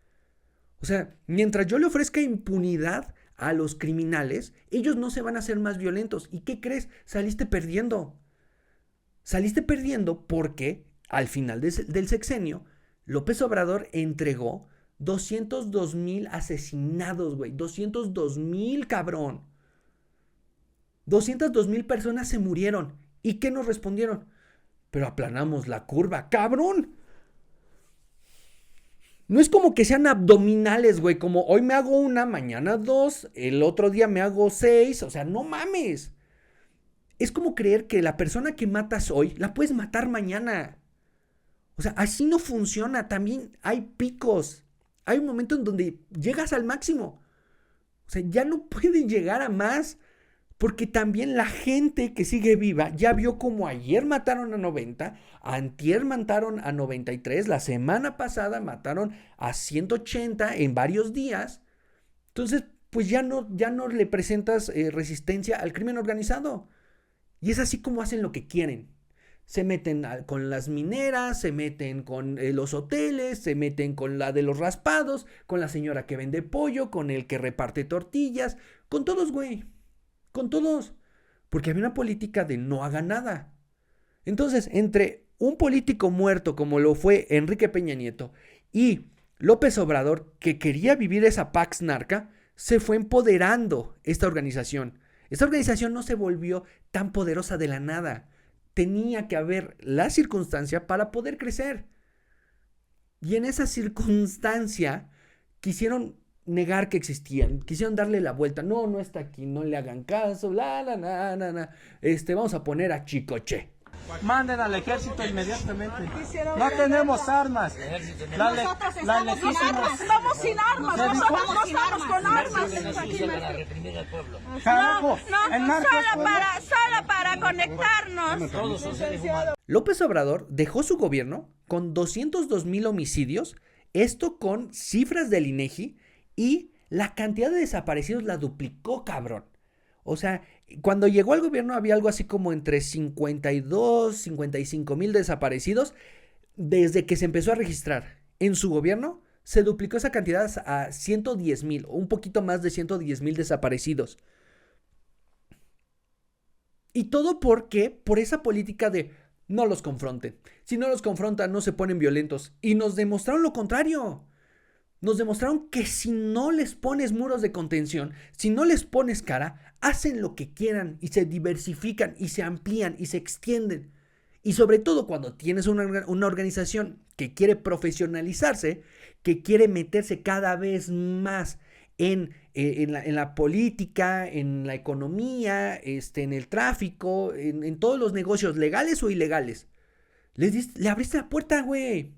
O sea, mientras yo le ofrezca impunidad a los criminales, ellos no se van a hacer más violentos. ¿Y qué crees? Saliste perdiendo. Saliste perdiendo porque al final del sexenio, López Obrador entregó 202,000 asesinados, güey. 202,000, cabrón. 202,000 personas se murieron. ¿Y qué nos respondieron? Pero aplanamos la curva, cabrón. No es como que sean abdominales, güey, como hoy me hago una, mañana 2, el otro día me hago 6, o sea, no mames. Es como creer que la persona que matas hoy, la puedes matar mañana. O sea, así no funciona, también hay picos. Hay un momento en donde llegas al máximo. O sea, ya no pueden llegar a más, porque también la gente que sigue viva ya vio como ayer mataron a 90, antier mataron a 93, la semana pasada mataron a 180 en varios días. Entonces, pues ya no le presentas resistencia al crimen organizado. Y es así como hacen lo que quieren. Se meten con las mineras, se meten con los hoteles, se meten con la de los raspados, con la señora que vende pollo, con el que reparte tortillas, con todos, güey. Con todos, porque había una política de no haga nada. Entonces, entre un político muerto como lo fue Enrique Peña Nieto y López Obrador, que quería vivir esa Pax Narca, se fue empoderando esta organización. Esta organización no se volvió tan poderosa de la nada. Tenía que haber la circunstancia para poder crecer. Y en esa circunstancia quisieron negar que existían, quisieron darle la vuelta, no está aquí, no le hagan caso, vamos a poner a Chicoche. Manden al ejército inmediatamente. No tenemos armas. Nosotros estamos sin armas. Estamos sin armas. Nosotros no estamos con armas. Carajo, Solo para conectarnos. López Obrador dejó su gobierno con 202,000 homicidios, esto con cifras del INEGI, y la cantidad de desaparecidos la duplicó, cabrón. O sea, cuando llegó al gobierno había algo así como entre 52, 55,000 desaparecidos. Desde que se empezó a registrar en su gobierno, se duplicó esa cantidad a 110,000, o un poquito más de 110,000 desaparecidos. Y todo porque, por esa política de no los confronten. Si no los confrontan, no se ponen violentos. Y nos demostraron lo contrario. Nos demostraron que si no les pones muros de contención, si no les pones cara, hacen lo que quieran y se diversifican y se amplían y se extienden. Y sobre todo cuando tienes una organización que quiere profesionalizarse, que quiere meterse cada vez más en la política, en la economía, en el tráfico, en todos los negocios legales o ilegales. Le abriste la puerta, güey.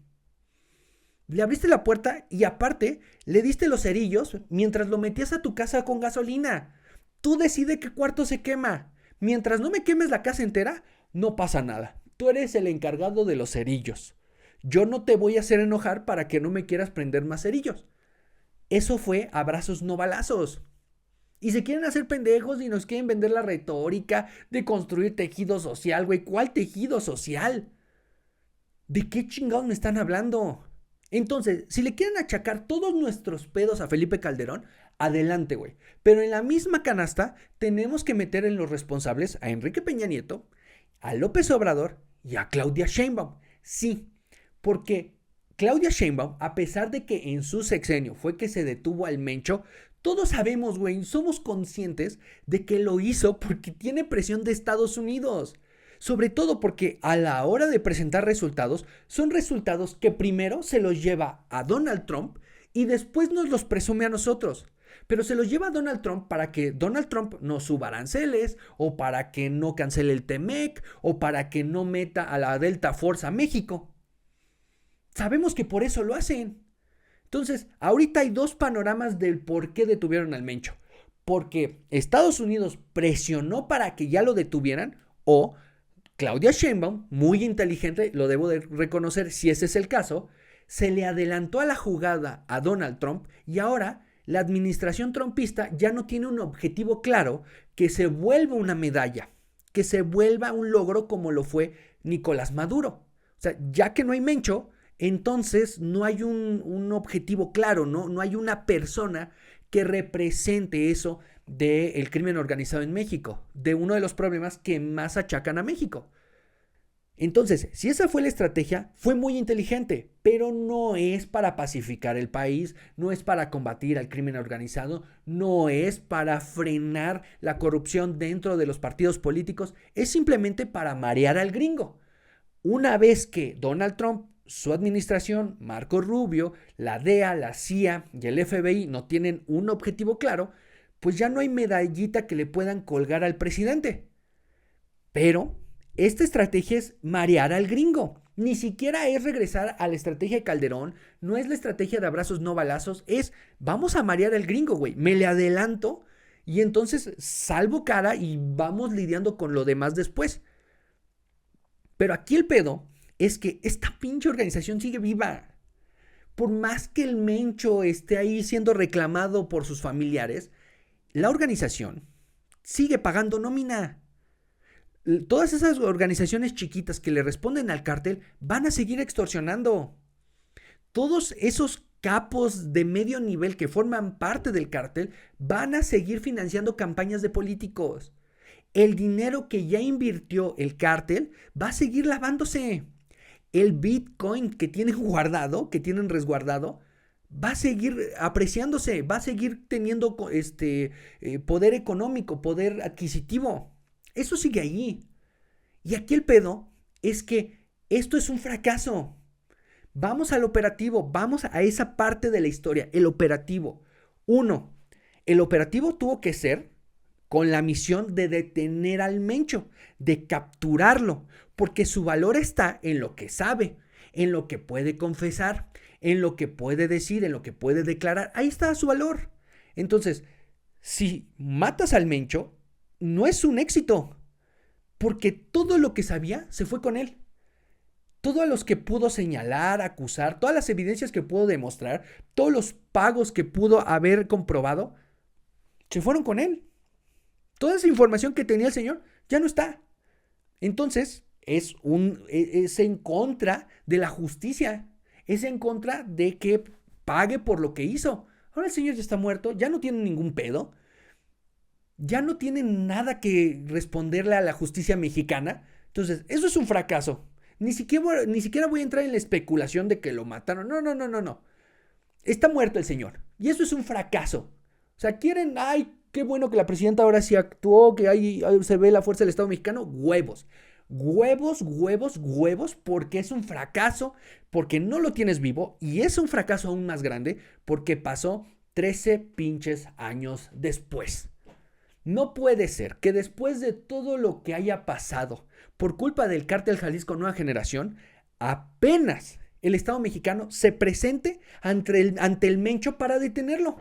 Le abriste la puerta y aparte le diste los cerillos mientras lo metías a tu casa con gasolina. Tú decides qué cuarto se quema. Mientras no me quemes la casa entera, no pasa nada. Tú eres el encargado de los cerillos. Yo no te voy a hacer enojar para que no me quieras prender más cerillos. Eso fue abrazos no balazos. Y se quieren hacer pendejos y nos quieren vender la retórica de construir tejido social, güey. ¿Cuál tejido social? ¿De qué chingados me están hablando? Entonces, si le quieren achacar todos nuestros pedos a Felipe Calderón, adelante, güey. Pero en la misma canasta tenemos que meter en los responsables a Enrique Peña Nieto, a López Obrador y a Claudia Sheinbaum. Sí, porque Claudia Sheinbaum, a pesar de que en su sexenio fue que se detuvo al Mencho, todos sabemos, güey, somos conscientes de que lo hizo porque tiene presión de Estados Unidos. Sobre todo porque a la hora de presentar resultados, son resultados que primero se los lleva a Donald Trump y después nos los presume a nosotros. Pero se los lleva a Donald Trump para que Donald Trump no suba aranceles, o para que no cancele el TEMEC, o para que no meta a la Delta Force a México. Sabemos que por eso lo hacen. Entonces, ahorita hay dos panoramas del por qué detuvieron al Mencho. Porque Estados Unidos presionó para que ya lo detuvieran, o Claudia Sheinbaum, muy inteligente, lo debo de reconocer si ese es el caso, se le adelantó a la jugada a Donald Trump y ahora la administración trumpista ya no tiene un objetivo claro que se vuelva una medalla, que se vuelva un logro como lo fue Nicolás Maduro. O sea, ya que no hay Mencho, entonces no hay un objetivo claro, no hay una persona que represente eso del crimen organizado en México, de uno de los problemas que más achacan a México. Entonces, si esa fue la estrategia, fue muy inteligente, pero no es para pacificar el país, no es para combatir al crimen organizado, no es para frenar la corrupción dentro de los partidos políticos, es simplemente para marear al gringo. Una vez que Donald Trump, su administración, Marco Rubio, la DEA, la CIA y el FBI no tienen un objetivo claro, pues ya no hay medallita que le puedan colgar al presidente. Pero esta estrategia es marear al gringo. Ni siquiera es regresar a la estrategia de Calderón, no es la estrategia de abrazos no balazos, es vamos a marear al gringo, güey. Me le adelanto y entonces salvo cara y vamos lidiando con lo demás después. Pero aquí el pedo es que esta pinche organización sigue viva. Por más que el Mencho esté ahí siendo reclamado por sus familiares, la organización sigue pagando nómina. Todas esas organizaciones chiquitas que le responden al cártel van a seguir extorsionando. Todos esos capos de medio nivel que forman parte del cártel van a seguir financiando campañas de políticos. El dinero que ya invirtió el cártel va a seguir lavándose. El Bitcoin que tienen guardado, que tienen resguardado, va a seguir apreciándose, va a seguir teniendo poder económico, poder adquisitivo. Eso sigue ahí. Y aquí el pedo es que esto es un fracaso. Vamos al operativo, vamos a esa parte de la historia, el operativo. 1. El operativo tuvo que ser con la misión de detener al Mencho, de capturarlo, porque su valor está en lo que sabe, en lo que puede confesar, en lo que puede decir, en lo que puede declarar. Ahí está su valor. Entonces, si matas al Mencho, no es un éxito, porque todo lo que sabía se fue con él. Todos los que pudo señalar, acusar, todas las evidencias que pudo demostrar, todos los pagos que pudo haber comprobado, se fueron con él. Toda esa información que tenía el señor ya no está. Entonces, es en contra de la justicia. Es en contra de que pague por lo que hizo. Ahora el señor ya está muerto, ya no tiene ningún pedo. Ya no tiene nada que responderle a la justicia mexicana. Entonces, eso es un fracaso. Ni siquiera voy a entrar en la especulación de que lo mataron. No. Está muerto el señor. Y eso es un fracaso. O sea, quieren, ay, qué bueno que la presidenta ahora sí actuó, que ahí se ve la fuerza del Estado mexicano. Huevos, porque es un fracaso, porque no lo tienes vivo. Y es un fracaso aún más grande, porque pasó 13 pinches años después. No puede ser que después de todo lo que haya pasado por culpa del cártel Jalisco Nueva Generación, apenas el Estado mexicano se presente ante el Mencho para detenerlo.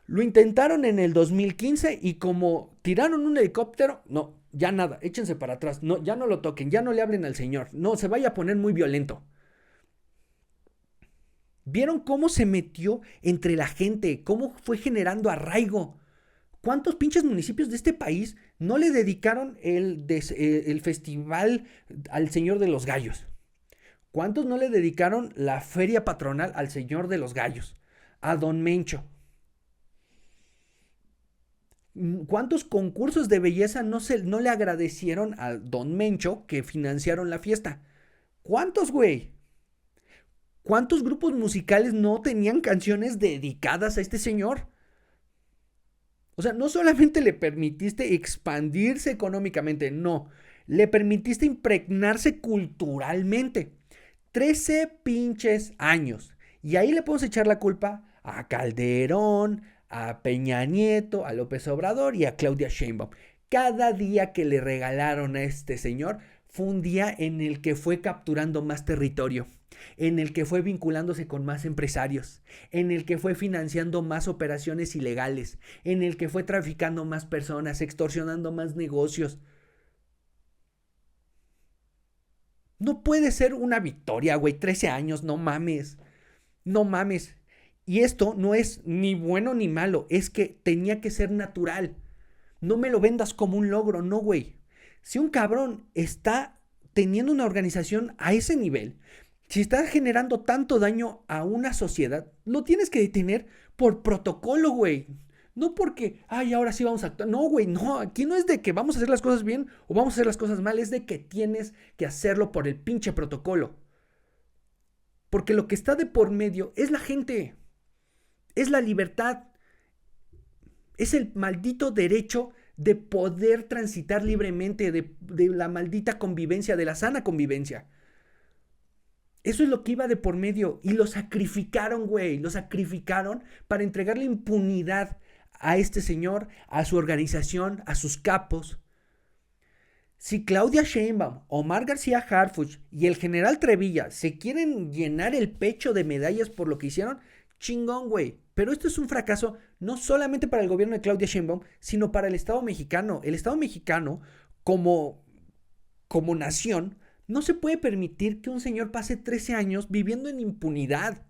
Lo intentaron en el 2015 y como tiraron un helicóptero, no, ya nada, échense para atrás, no, ya no lo toquen, ya no le hablen al señor, no, se vaya a poner muy violento. ¿Vieron cómo se metió entre la gente? ¿Cómo fue generando arraigo? ¿Cuántos pinches municipios de este país no le dedicaron el festival al Señor de los Gallos? ¿Cuántos no le dedicaron la feria patronal al señor de los gallos? A don Mencho. ¿Cuántos concursos de belleza no le agradecieron a don Mencho que financiaron la fiesta? ¿Cuántos, güey? ¿Cuántos grupos musicales no tenían canciones dedicadas a este señor? O sea, no solamente le permitiste expandirse económicamente, no. Le permitiste impregnarse culturalmente. 13 pinches años. Y ahí le podemos echar la culpa a Calderón, a Peña Nieto, a López Obrador y a Claudia Sheinbaum. Cada día que le regalaron a este señor fue un día en el que fue capturando más territorio, en el que fue vinculándose con más empresarios, en el que fue financiando más operaciones ilegales, en el que fue traficando más personas, extorsionando más negocios. No puede ser una victoria, güey, 13 años, no mames, no mames. Y esto no es ni bueno ni malo, es que tenía que ser natural. No me lo vendas como un logro, no, güey. Si un cabrón está teniendo una organización a ese nivel, si está generando tanto daño a una sociedad, lo tienes que detener por protocolo, güey. No porque, ay, ahora sí vamos a actuar. No, güey, no. Aquí no es de que vamos a hacer las cosas bien o vamos a hacer las cosas mal. Es de que tienes que hacerlo por el pinche protocolo. Porque lo que está de por medio es la gente. Es la libertad. Es el maldito derecho de poder transitar libremente, de la maldita convivencia, de la sana convivencia. Eso es lo que iba de por medio. Y lo sacrificaron, güey. Lo sacrificaron para entregarle impunidad a este señor, a su organización, a sus capos. Si Claudia Sheinbaum, Omar García Harfuch y el general Trevilla se quieren llenar el pecho de medallas por lo que hicieron, chingón, güey. Pero esto es un fracaso no solamente para el gobierno de Claudia Sheinbaum, sino para el Estado mexicano. El Estado mexicano, como nación, no se puede permitir que un señor pase 13 años viviendo en impunidad.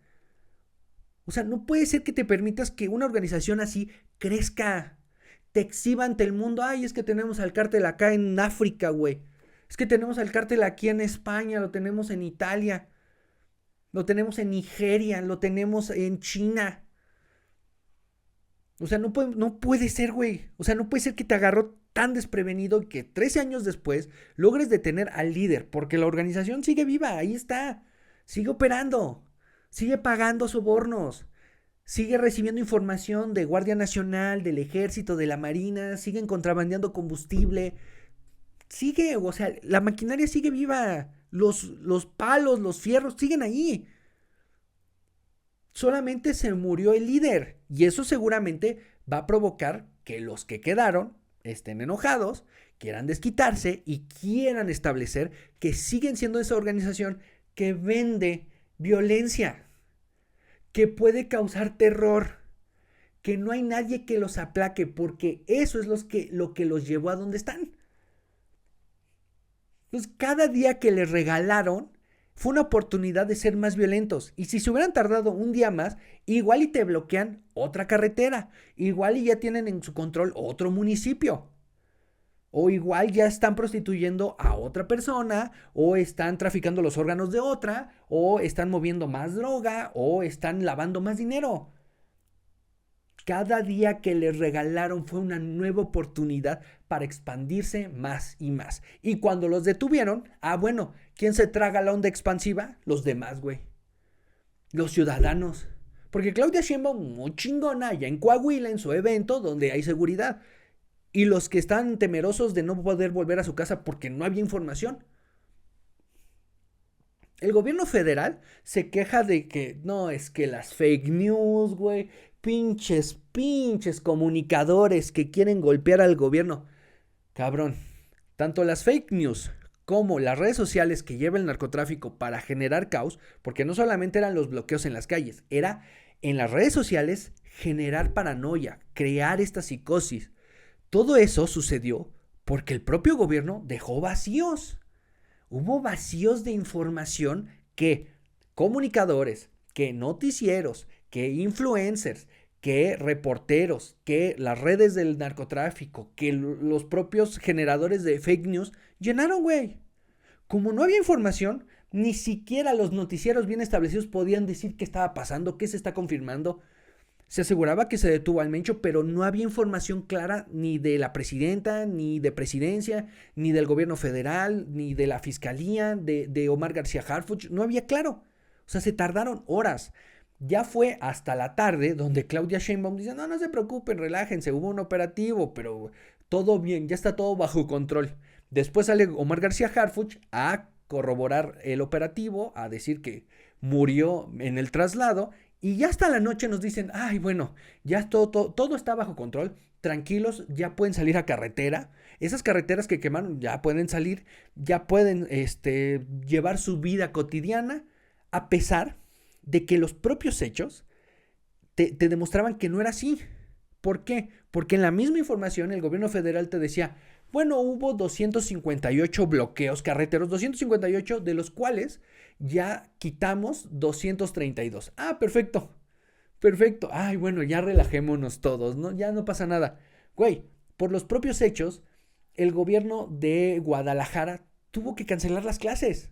O sea, no puede ser que te permitas que una organización así crezca, te exhiba ante el mundo. Ay, es que tenemos al cártel acá en África, güey. Es que tenemos al cártel aquí en España, lo tenemos en Italia, lo tenemos en Nigeria, lo tenemos en China. O sea, no puede ser, güey. O sea, no puede ser que te agarró tan desprevenido y que 13 años después logres detener al líder, porque la organización sigue viva, ahí está, sigue operando, sigue pagando sobornos, sigue recibiendo información de Guardia Nacional, del Ejército, de la Marina, siguen contrabandeando combustible, sigue, o sea, la maquinaria sigue viva, los palos, los fierros siguen ahí. Solamente se murió el líder y eso seguramente va a provocar que los que quedaron estén enojados, quieran desquitarse y quieran establecer que siguen siendo esa organización que vende violencia, que puede causar terror, que no hay nadie que los aplaque, porque eso es lo que los llevó a donde están. Entonces, cada día que les regalaron fue una oportunidad de ser más violentos. Y si se hubieran tardado un día más, igual y te bloquean otra carretera. Igual y ya tienen en su control otro municipio. O igual ya están prostituyendo a otra persona. O están traficando los órganos de otra. O están moviendo más droga. O están lavando más dinero. Cada día que les regalaron fue una nueva oportunidad para expandirse más y más. Y cuando los detuvieron, bueno, ¿quién se traga la onda expansiva? Los demás, güey. Los ciudadanos. Porque Claudia Sheinbaum, muy chingona, allá en Coahuila, en su evento, donde hay seguridad. Y los que están temerosos de no poder volver a su casa porque no había información. El gobierno federal se queja de que, no, es que las fake news, güey, pinches comunicadores que quieren golpear al gobierno. Cabrón, tanto las fake news como las redes sociales que lleva el narcotráfico para generar caos, porque no solamente eran los bloqueos en las calles, era en las redes sociales generar paranoia, crear esta psicosis. Todo eso sucedió porque el propio gobierno dejó vacíos. Hubo vacíos de información que comunicadores, que noticieros, que influencers, que reporteros, que las redes del narcotráfico, que los propios generadores de fake news llenaron, güey. Como no había información, Ni siquiera los noticieros bien establecidos podían decir qué estaba pasando, qué se está confirmando. Se aseguraba que se detuvo al Mencho, pero no había información clara ni de la presidenta, ni de presidencia, ni del gobierno federal, ni de la fiscalía, de Omar García Harfuch. No había claro. O sea, se tardaron horas. Ya fue hasta la tarde donde Claudia Sheinbaum dice, no se preocupen, relájense, hubo un operativo, pero todo bien, ya está todo bajo control. Después sale Omar García Harfuch a corroborar el operativo, a decir que murió en el traslado, y ya hasta la noche nos dicen, ay, bueno, ya todo está bajo control, tranquilos, ya pueden salir a carretera, esas carreteras que quemaron ya pueden salir, ya pueden llevar su vida cotidiana, a pesar de que los propios hechos te demostraban que no era así. ¿Por qué? Porque en la misma información el gobierno federal te decía, bueno, hubo 258 bloqueos carreteros, 258 de los cuales ya quitamos 232. Ah, perfecto. Ay, bueno, ya relajémonos todos, ¿no? Ya no pasa nada. Güey, por los propios hechos, el gobierno de Guadalajara tuvo que cancelar las clases.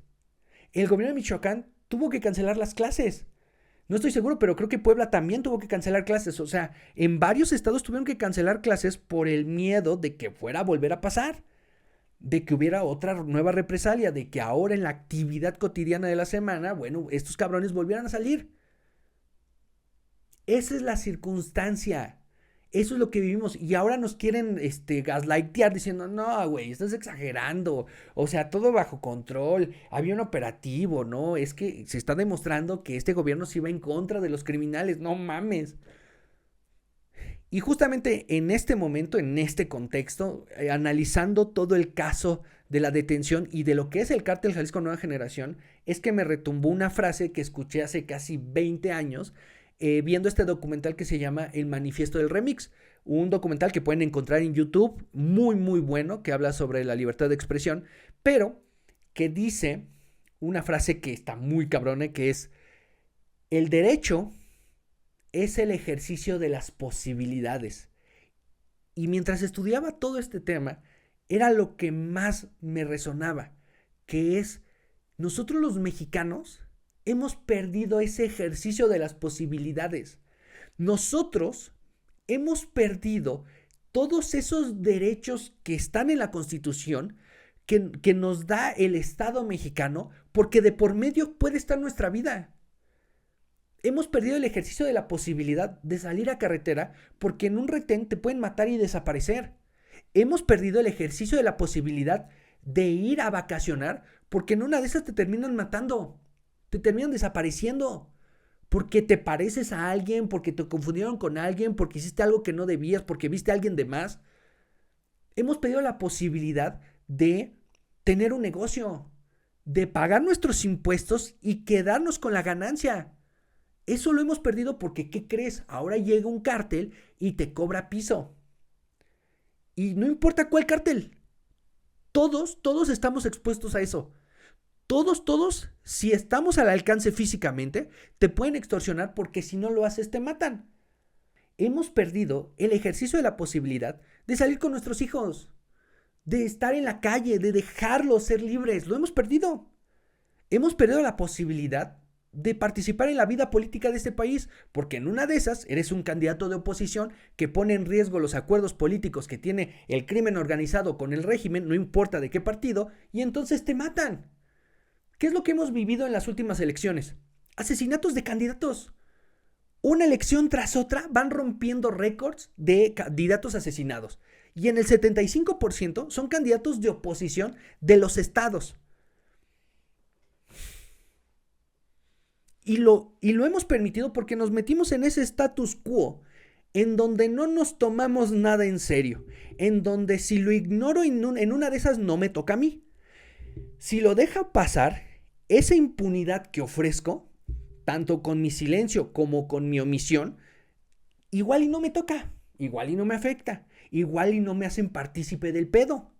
El gobierno de Michoacán tuvo que cancelar las clases. No estoy seguro, pero creo que Puebla también tuvo que cancelar clases. O sea, en varios estados tuvieron que cancelar clases por el miedo de que fuera a volver a pasar, de que hubiera otra nueva represalia, de que ahora en la actividad cotidiana de la semana, bueno, estos cabrones volvieran a salir. Esa es la circunstancia. Eso es lo que vivimos. Y ahora nos quieren gaslightear diciendo, no, güey, estás exagerando. O sea, todo bajo control. Había un operativo, ¿no? Es que se está demostrando que este gobierno se iba en contra de los criminales. No mames. Y justamente en este momento, en este contexto, analizando todo el caso de la detención y de lo que es el Cártel Jalisco Nueva Generación, es que me retumbó una frase que escuché hace casi 20 años, viendo este documental que se llama El Manifiesto del Remix, un documental que pueden encontrar en YouTube, muy muy bueno, que habla sobre la libertad de expresión, pero que dice una frase que está muy cabrona, que es: el derecho es el ejercicio de las posibilidades. Y mientras estudiaba todo este tema, era lo que más me resonaba, que es, nosotros los mexicanos hemos perdido ese ejercicio de las posibilidades. Nosotros hemos perdido todos esos derechos que están en la Constitución, que nos da el Estado mexicano, porque de por medio puede estar nuestra vida. Hemos perdido el ejercicio de la posibilidad de salir a carretera, porque en un retén te pueden matar y desaparecer. Hemos perdido el ejercicio de la posibilidad de ir a vacacionar, porque en una de esas te terminan matando. Te terminan desapareciendo, porque te pareces a alguien, porque te confundieron con alguien, porque hiciste algo que no debías, porque viste a alguien de más. Hemos perdido la posibilidad de tener un negocio, de pagar nuestros impuestos y quedarnos con la ganancia. Eso lo hemos perdido porque, ¿qué crees? Ahora llega un cártel y te cobra piso. Y no importa cuál cártel. Todos estamos expuestos a eso. Todos, si estamos al alcance físicamente, te pueden extorsionar porque si no lo haces te matan. Hemos perdido el ejercicio de la posibilidad de salir con nuestros hijos, de estar en la calle, de dejarlos ser libres. Lo hemos perdido. Hemos perdido la posibilidad de participar en la vida política de este país, porque en una de esas eres un candidato de oposición que pone en riesgo los acuerdos políticos que tiene el crimen organizado con el régimen, no importa de qué partido, y entonces te matan. ¿Qué es lo que hemos vivido en las últimas elecciones? Asesinatos de candidatos. Una elección tras otra van rompiendo récords de candidatos asesinados. Y en el 75% son candidatos de oposición de los estados. Y lo hemos permitido porque nos metimos en ese status quo en donde no nos tomamos nada en serio. En donde si lo ignoro en una de esas no me toca a mí. Si lo deja pasar, esa impunidad que ofrezco, tanto con mi silencio como con mi omisión, igual y no me toca, igual y no me afecta, igual y no me hacen partícipe del pedo.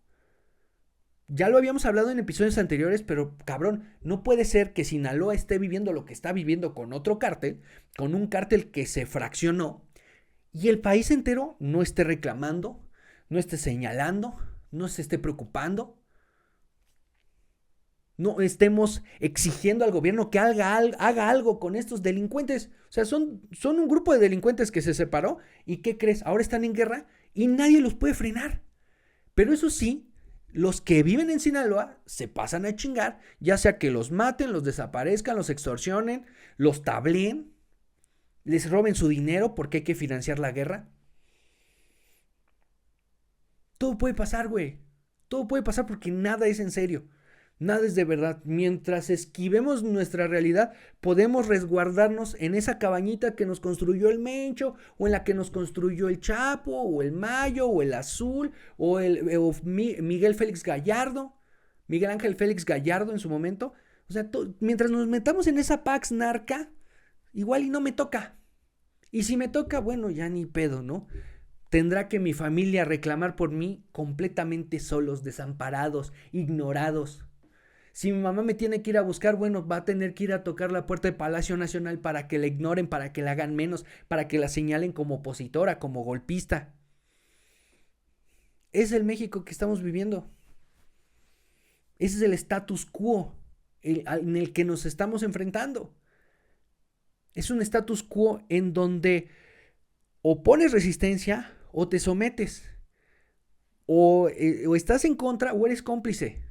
Ya lo habíamos hablado en episodios anteriores, pero cabrón, no puede ser que Sinaloa esté viviendo lo que está viviendo con otro cártel, con un cártel que se fraccionó, y el país entero no esté reclamando, no esté señalando, no se esté preocupando. no estemos exigiendo al gobierno que haga algo con estos delincuentes. O sea, son un grupo de delincuentes que se separó y ¿qué crees? Ahora están en guerra y nadie los puede frenar. Pero eso sí, los que viven en Sinaloa se pasan a chingar, ya sea que los maten, los desaparezcan, los extorsionen, los tableen, les roben su dinero porque hay que financiar la guerra. Todo puede pasar, güey. Todo puede pasar porque nada es en serio. Nada es de verdad. Mientras esquivemos nuestra realidad, podemos resguardarnos en esa cabañita que nos construyó el Mencho, o en la que nos construyó el Chapo, o el Mayo, o el Azul, o Miguel Félix Gallardo, Miguel Ángel Félix Gallardo en su momento. O sea, mientras nos metamos en esa pax narca, igual y no me toca. Y si me toca, bueno, ya ni pedo, ¿no? Tendrá que mi familia reclamar por mí completamente solos, desamparados, ignorados. Si mi mamá me tiene que ir a buscar, bueno, va a tener que ir a tocar la puerta del Palacio Nacional para que la ignoren, para que la hagan menos, para que la señalen como opositora, como golpista. Es el México que estamos viviendo. Ese es el status quo en el que nos estamos enfrentando. Es un status quo en donde o pones resistencia o te sometes. O estás en contra o eres cómplice.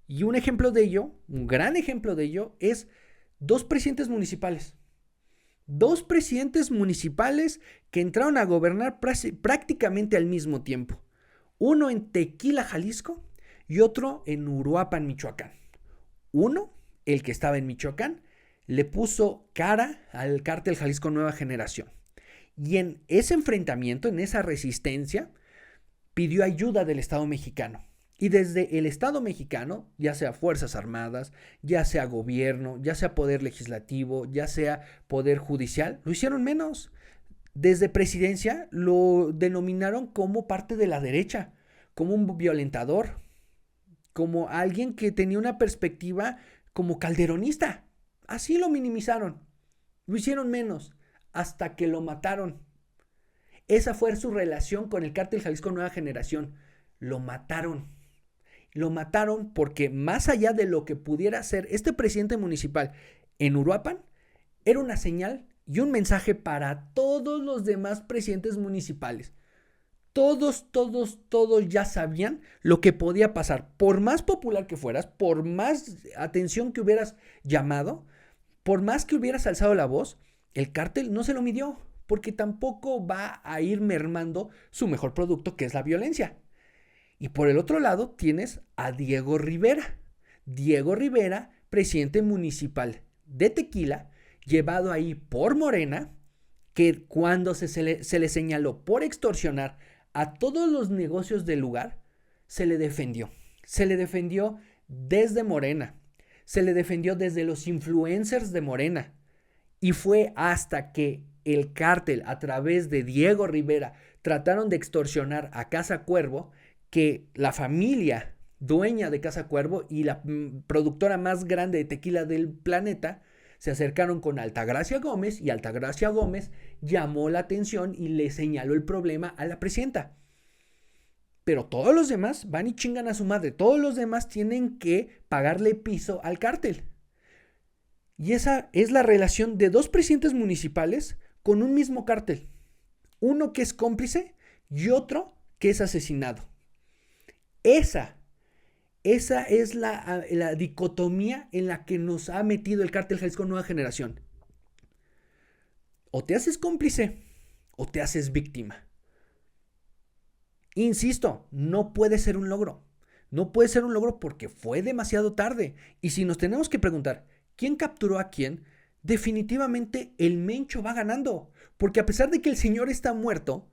Y un ejemplo de ello, un gran ejemplo de ello, es 2 presidentes municipales. 2 presidentes municipales que entraron a gobernar prácticamente al mismo tiempo. Uno en Tequila, Jalisco, y otro en Uruapan, Michoacán. Uno, el que estaba en Michoacán, le puso cara al cártel Jalisco Nueva Generación. Y en ese enfrentamiento, en esa resistencia, pidió ayuda del Estado mexicano. Y desde el Estado mexicano, ya sea Fuerzas Armadas, ya sea gobierno, ya sea poder legislativo, ya sea poder judicial, lo hicieron menos. Desde presidencia lo denominaron como parte de la derecha, como un violentador, como alguien que tenía una perspectiva como calderonista. Así lo minimizaron, lo hicieron menos, hasta que lo mataron. Esa fue su relación con el cártel Jalisco Nueva Generación. Lo mataron. Lo mataron porque más allá de lo que pudiera ser este presidente municipal en Uruapan, era una señal y un mensaje para todos los demás presidentes municipales. Todos ya sabían lo que podía pasar. Por más popular que fueras, por más atención que hubieras llamado, por más que hubieras alzado la voz, el cártel no se lo midió, porque tampoco va a ir mermando su mejor producto, que es la violencia. Y por el otro lado tienes a Diego Rivera. Diego Rivera, presidente municipal de Tequila, llevado ahí por Morena, que cuando se le señaló por extorsionar a todos los negocios del lugar, se le defendió. Se le defendió desde Morena. Se le defendió desde los influencers de Morena. Y fue hasta que el cártel, a través de Diego Rivera, trataron de extorsionar a Casa Cuervo, que la familia dueña de Casa Cuervo y la productora más grande de tequila del planeta se acercaron con Altagracia Gómez, y Altagracia Gómez llamó la atención y le señaló el problema a la presidenta. Pero todos los demás van y chingan a su madre. Todos los demás tienen que pagarle piso al cártel. Y esa es la relación de 2 presidentes municipales con un mismo cártel. Uno que es cómplice y otro que es asesinado. Esa es la dicotomía en la que nos ha metido el cártel Jalisco Nueva Generación. O te haces cómplice o te haces víctima. Insisto, no puede ser un logro. No puede ser un logro porque fue demasiado tarde. Y si nos tenemos que preguntar quién capturó a quién, definitivamente el Mencho va ganando. Porque a pesar de que el señor está muerto,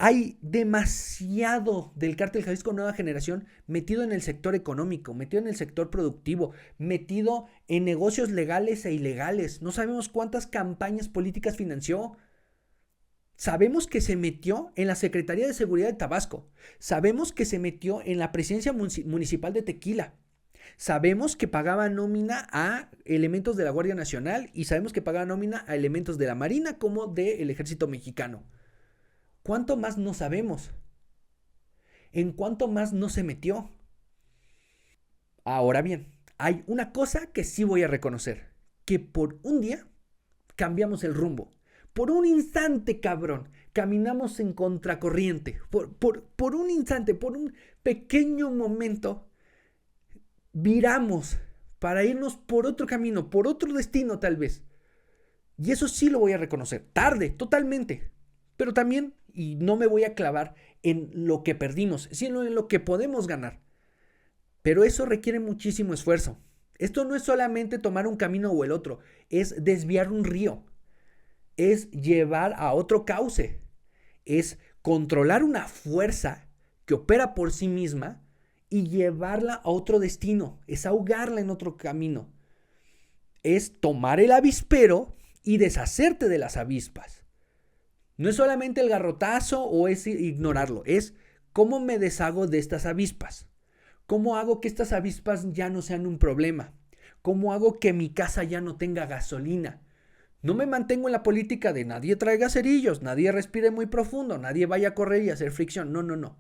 hay demasiado del cártel Jalisco Nueva Generación metido en el sector económico, metido en el sector productivo, metido en negocios legales e ilegales. No sabemos cuántas campañas políticas financió. Sabemos que se metió en la Secretaría de Seguridad de Tabasco. Sabemos que se metió en la presidencia municipal de Tequila. Sabemos que pagaba nómina a elementos de la Guardia Nacional y sabemos que pagaba nómina a elementos de la Marina como del Ejército Mexicano. ¿Cuánto más no sabemos? ¿En cuánto más no se metió? Ahora bien, hay una cosa que sí voy a reconocer, que por un día cambiamos el rumbo. Por un instante, cabrón, caminamos en contracorriente. Por un instante, por un pequeño momento, viramos para irnos por otro camino, por otro destino tal vez. Y eso sí lo voy a reconocer. Tarde, totalmente. Pero también, y no me voy a clavar en lo que perdimos, sino en lo que podemos ganar. Pero eso requiere muchísimo esfuerzo. Esto no es solamente tomar un camino o el otro, es desviar un río, es llevar a otro cauce, es controlar una fuerza que opera por sí misma y llevarla a otro destino, es ahogarla en otro camino, es tomar el avispero y deshacerte de las avispas. No es solamente el garrotazo o es ignorarlo, es cómo me deshago de estas avispas. ¿Cómo hago que estas avispas ya no sean un problema? ¿Cómo hago que mi casa ya no tenga gasolina? No me mantengo en la política de nadie traiga cerillos, nadie respire muy profundo, nadie vaya a correr y hacer fricción. No, no, no.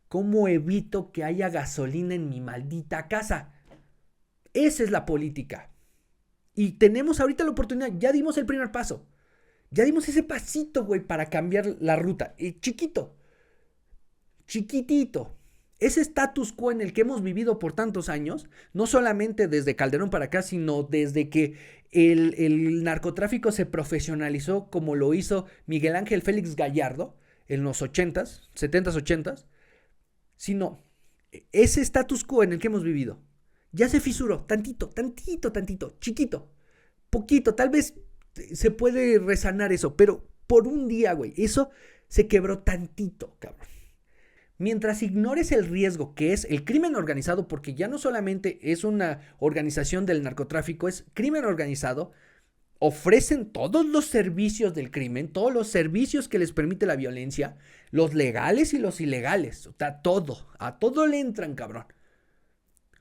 ¿Cómo evito que haya gasolina en mi maldita casa? Esa es la política. Y tenemos ahorita la oportunidad, ya dimos el primer paso. Ya dimos ese pasito, güey, para cambiar la ruta. Chiquito. Chiquitito. Ese status quo en el que hemos vivido por tantos años, no solamente desde Calderón para acá, sino desde que el narcotráfico se profesionalizó como lo hizo Miguel Ángel Félix Gallardo en los 80s, 70s, 80s, sino ese status quo en el que hemos vivido. Ya se fisuró, tantito, chiquito, poquito, tal vez se puede resanar eso, pero por un día, güey, eso se quebró tantito, cabrón. Mientras ignores el riesgo que es el crimen organizado, porque ya no solamente es una organización del narcotráfico, es crimen organizado, ofrecen todos los servicios del crimen, todos los servicios que les permite la violencia, los legales y los ilegales, o sea, todo, a todo le entran, cabrón.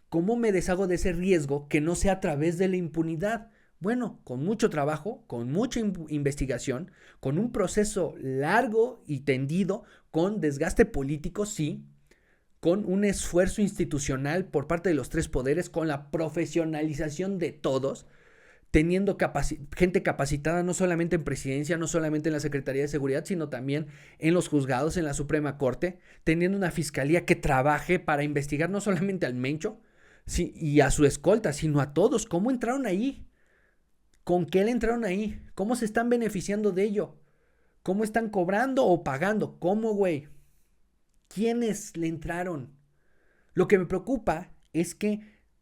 ¿Cómo me deshago de ese riesgo que no sea a través de la impunidad? Bueno, con mucho trabajo, con mucha investigación, con un proceso largo y tendido, con desgaste político, sí, con un esfuerzo institucional por parte de los tres poderes, con la profesionalización de todos, teniendo gente capacitada no solamente en presidencia, no solamente en la Secretaría de Seguridad, sino también en los juzgados, en la Suprema Corte, teniendo una fiscalía que trabaje para investigar no solamente al Mencho y a su escolta, sino a todos. ¿Cómo entraron ahí? ¿Con qué le entraron ahí? ¿Cómo se están beneficiando de ello? ¿Cómo están cobrando o pagando? ¿Cómo, güey? ¿Quiénes le entraron? Lo que me preocupa es que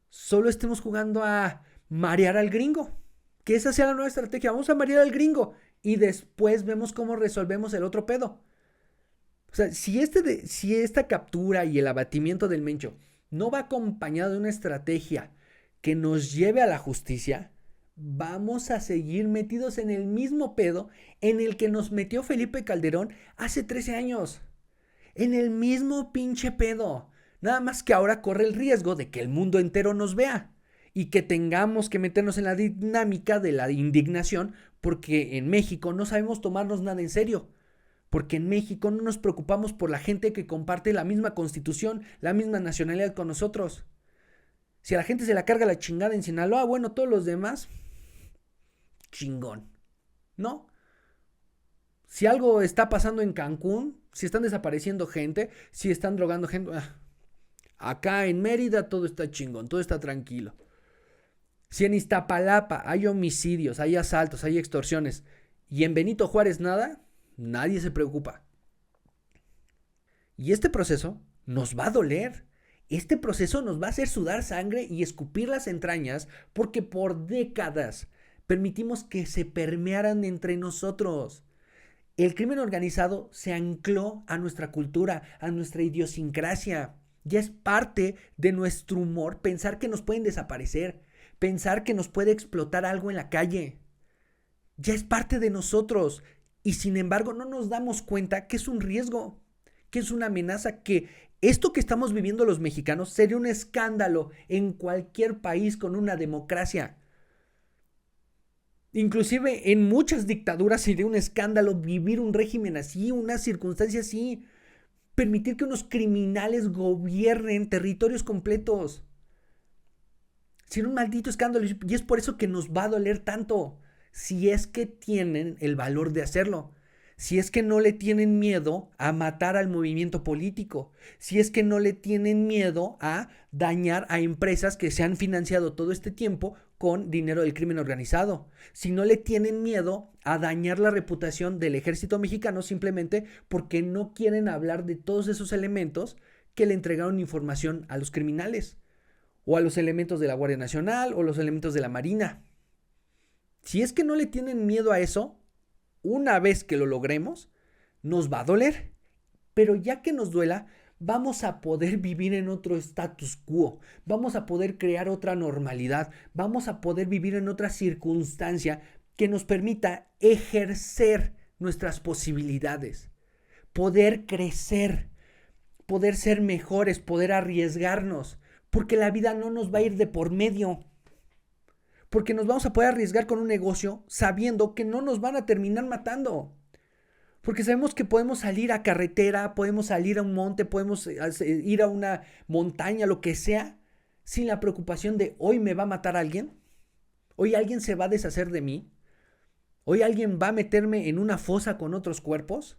solo estemos jugando a marear al gringo. Que esa sea la nueva estrategia. Vamos a marear al gringo y después vemos cómo resolvemos el otro pedo. O sea, si esta captura y el abatimiento del Mencho no va acompañado de una estrategia que nos lleve a la justicia, vamos a seguir metidos en el mismo pedo en el que nos metió Felipe Calderón hace 13 años. En el mismo pinche pedo. Nada más que ahora corre el riesgo de que el mundo entero nos vea y que tengamos que meternos en la dinámica de la indignación porque en México no sabemos tomarnos nada en serio. Porque en México no nos preocupamos por la gente que comparte la misma constitución, la misma nacionalidad con nosotros. Si a la gente se la carga la chingada en Sinaloa, bueno, todos los demás, chingón, ¿no? Si algo está pasando en Cancún, si están desapareciendo gente, si están drogando gente, acá en Mérida todo está chingón, todo está tranquilo. Si en Iztapalapa hay homicidios, hay asaltos, hay extorsiones, y en Benito Juárez nada, nadie se preocupa. Y este proceso nos va a doler. Este proceso nos va a hacer sudar sangre y escupir las entrañas porque por décadas permitimos que se permearan entre nosotros. El crimen organizado se ancló a nuestra cultura, a nuestra idiosincrasia. Ya es parte de nuestro humor pensar que nos pueden desaparecer, pensar que nos puede explotar algo en la calle. Ya es parte de nosotros y sin embargo no nos damos cuenta que es un riesgo, que es una amenaza, que esto que estamos viviendo los mexicanos sería un escándalo en cualquier país con una democracia. Inclusive en muchas dictaduras sería un escándalo vivir un régimen así, una circunstancia así. Permitir que unos criminales gobiernen territorios completos. Hicieron un maldito escándalo y es por eso que nos va a doler tanto. Si es que tienen el valor de hacerlo. Si es que no le tienen miedo a matar al movimiento político. Si es que no le tienen miedo a dañar a empresas que se han financiado todo este tiempo con dinero del crimen organizado. Si no le tienen miedo a dañar la reputación del ejército mexicano simplemente porque no quieren hablar de todos esos elementos que le entregaron información a los criminales. O a los elementos de la Guardia Nacional o los elementos de la Marina. Si es que no le tienen miedo a eso, una vez que lo logremos, nos va a doler. Pero ya que nos duela, vamos a poder vivir en otro status quo. Vamos a poder crear otra normalidad. Vamos a poder vivir en otra circunstancia que nos permita ejercer nuestras posibilidades. Poder crecer. Poder ser mejores. Poder arriesgarnos. Porque la vida no nos va a ir de por medio. Porque nos vamos a poder arriesgar con un negocio sabiendo que no nos van a terminar matando. Porque sabemos que podemos salir a carretera, podemos salir a un monte, podemos ir a una montaña, lo que sea, sin la preocupación de hoy me va a matar alguien, hoy alguien se va a deshacer de mí, hoy alguien va a meterme en una fosa con otros cuerpos.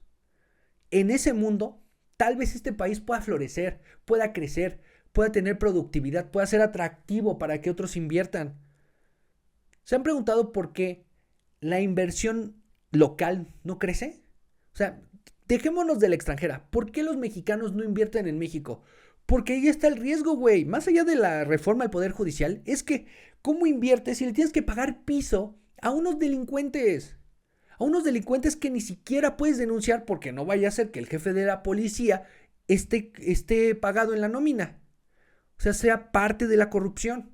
En ese mundo, tal vez este país pueda florecer, pueda crecer, pueda tener productividad, pueda ser atractivo para que otros inviertan. ¿Se han preguntado por qué la inversión local no crece? O sea, dejémonos de la extranjera. ¿Por qué los mexicanos no invierten en México? Porque ahí está el riesgo, güey. Más allá de la reforma al Poder Judicial, es que ¿cómo inviertes si le tienes que pagar piso a unos delincuentes? A unos delincuentes que ni siquiera puedes denunciar porque no vaya a ser que el jefe de la policía esté pagado en la nómina. O sea parte de la corrupción.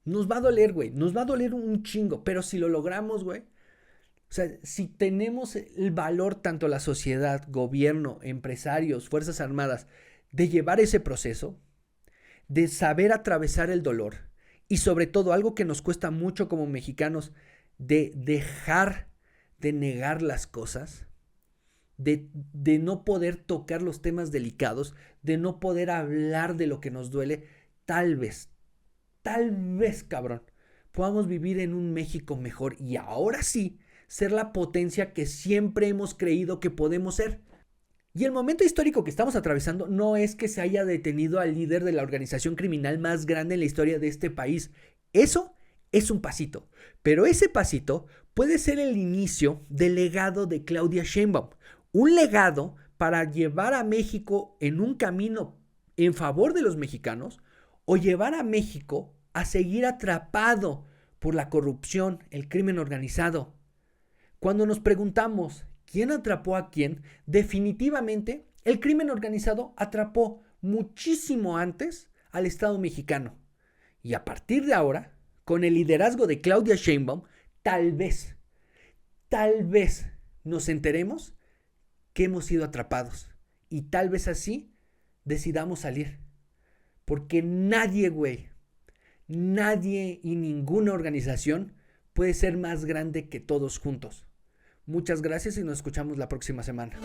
Nos va a doler, güey. Nos va a doler un chingo. Pero si lo logramos, güey. O sea, si tenemos el valor, tanto la sociedad, gobierno, empresarios, fuerzas armadas, de llevar ese proceso, de saber atravesar el dolor y sobre todo algo que nos cuesta mucho como mexicanos, de dejar de negar las cosas, de no poder tocar los temas delicados, de no poder hablar de lo que nos duele, tal vez, cabrón, podamos vivir en un México mejor y ahora sí, ser la potencia que siempre hemos creído que podemos ser. Y el momento histórico que estamos atravesando no es que se haya detenido al líder de la organización criminal más grande en la historia de este país. Eso es un pasito, pero ese pasito puede ser el inicio del legado de Claudia Sheinbaum. Un legado para llevar a México en un camino en favor de los mexicanos o llevar a México a seguir atrapado por la corrupción, el crimen organizado. Cuando nos preguntamos quién atrapó a quién, definitivamente el crimen organizado atrapó muchísimo antes al Estado mexicano. Y a partir de ahora, con el liderazgo de Claudia Sheinbaum, tal vez nos enteremos que hemos sido atrapados. Y tal vez así decidamos salir. Porque nadie y ninguna organización puede ser más grande que todos juntos. Muchas gracias y nos escuchamos la próxima semana.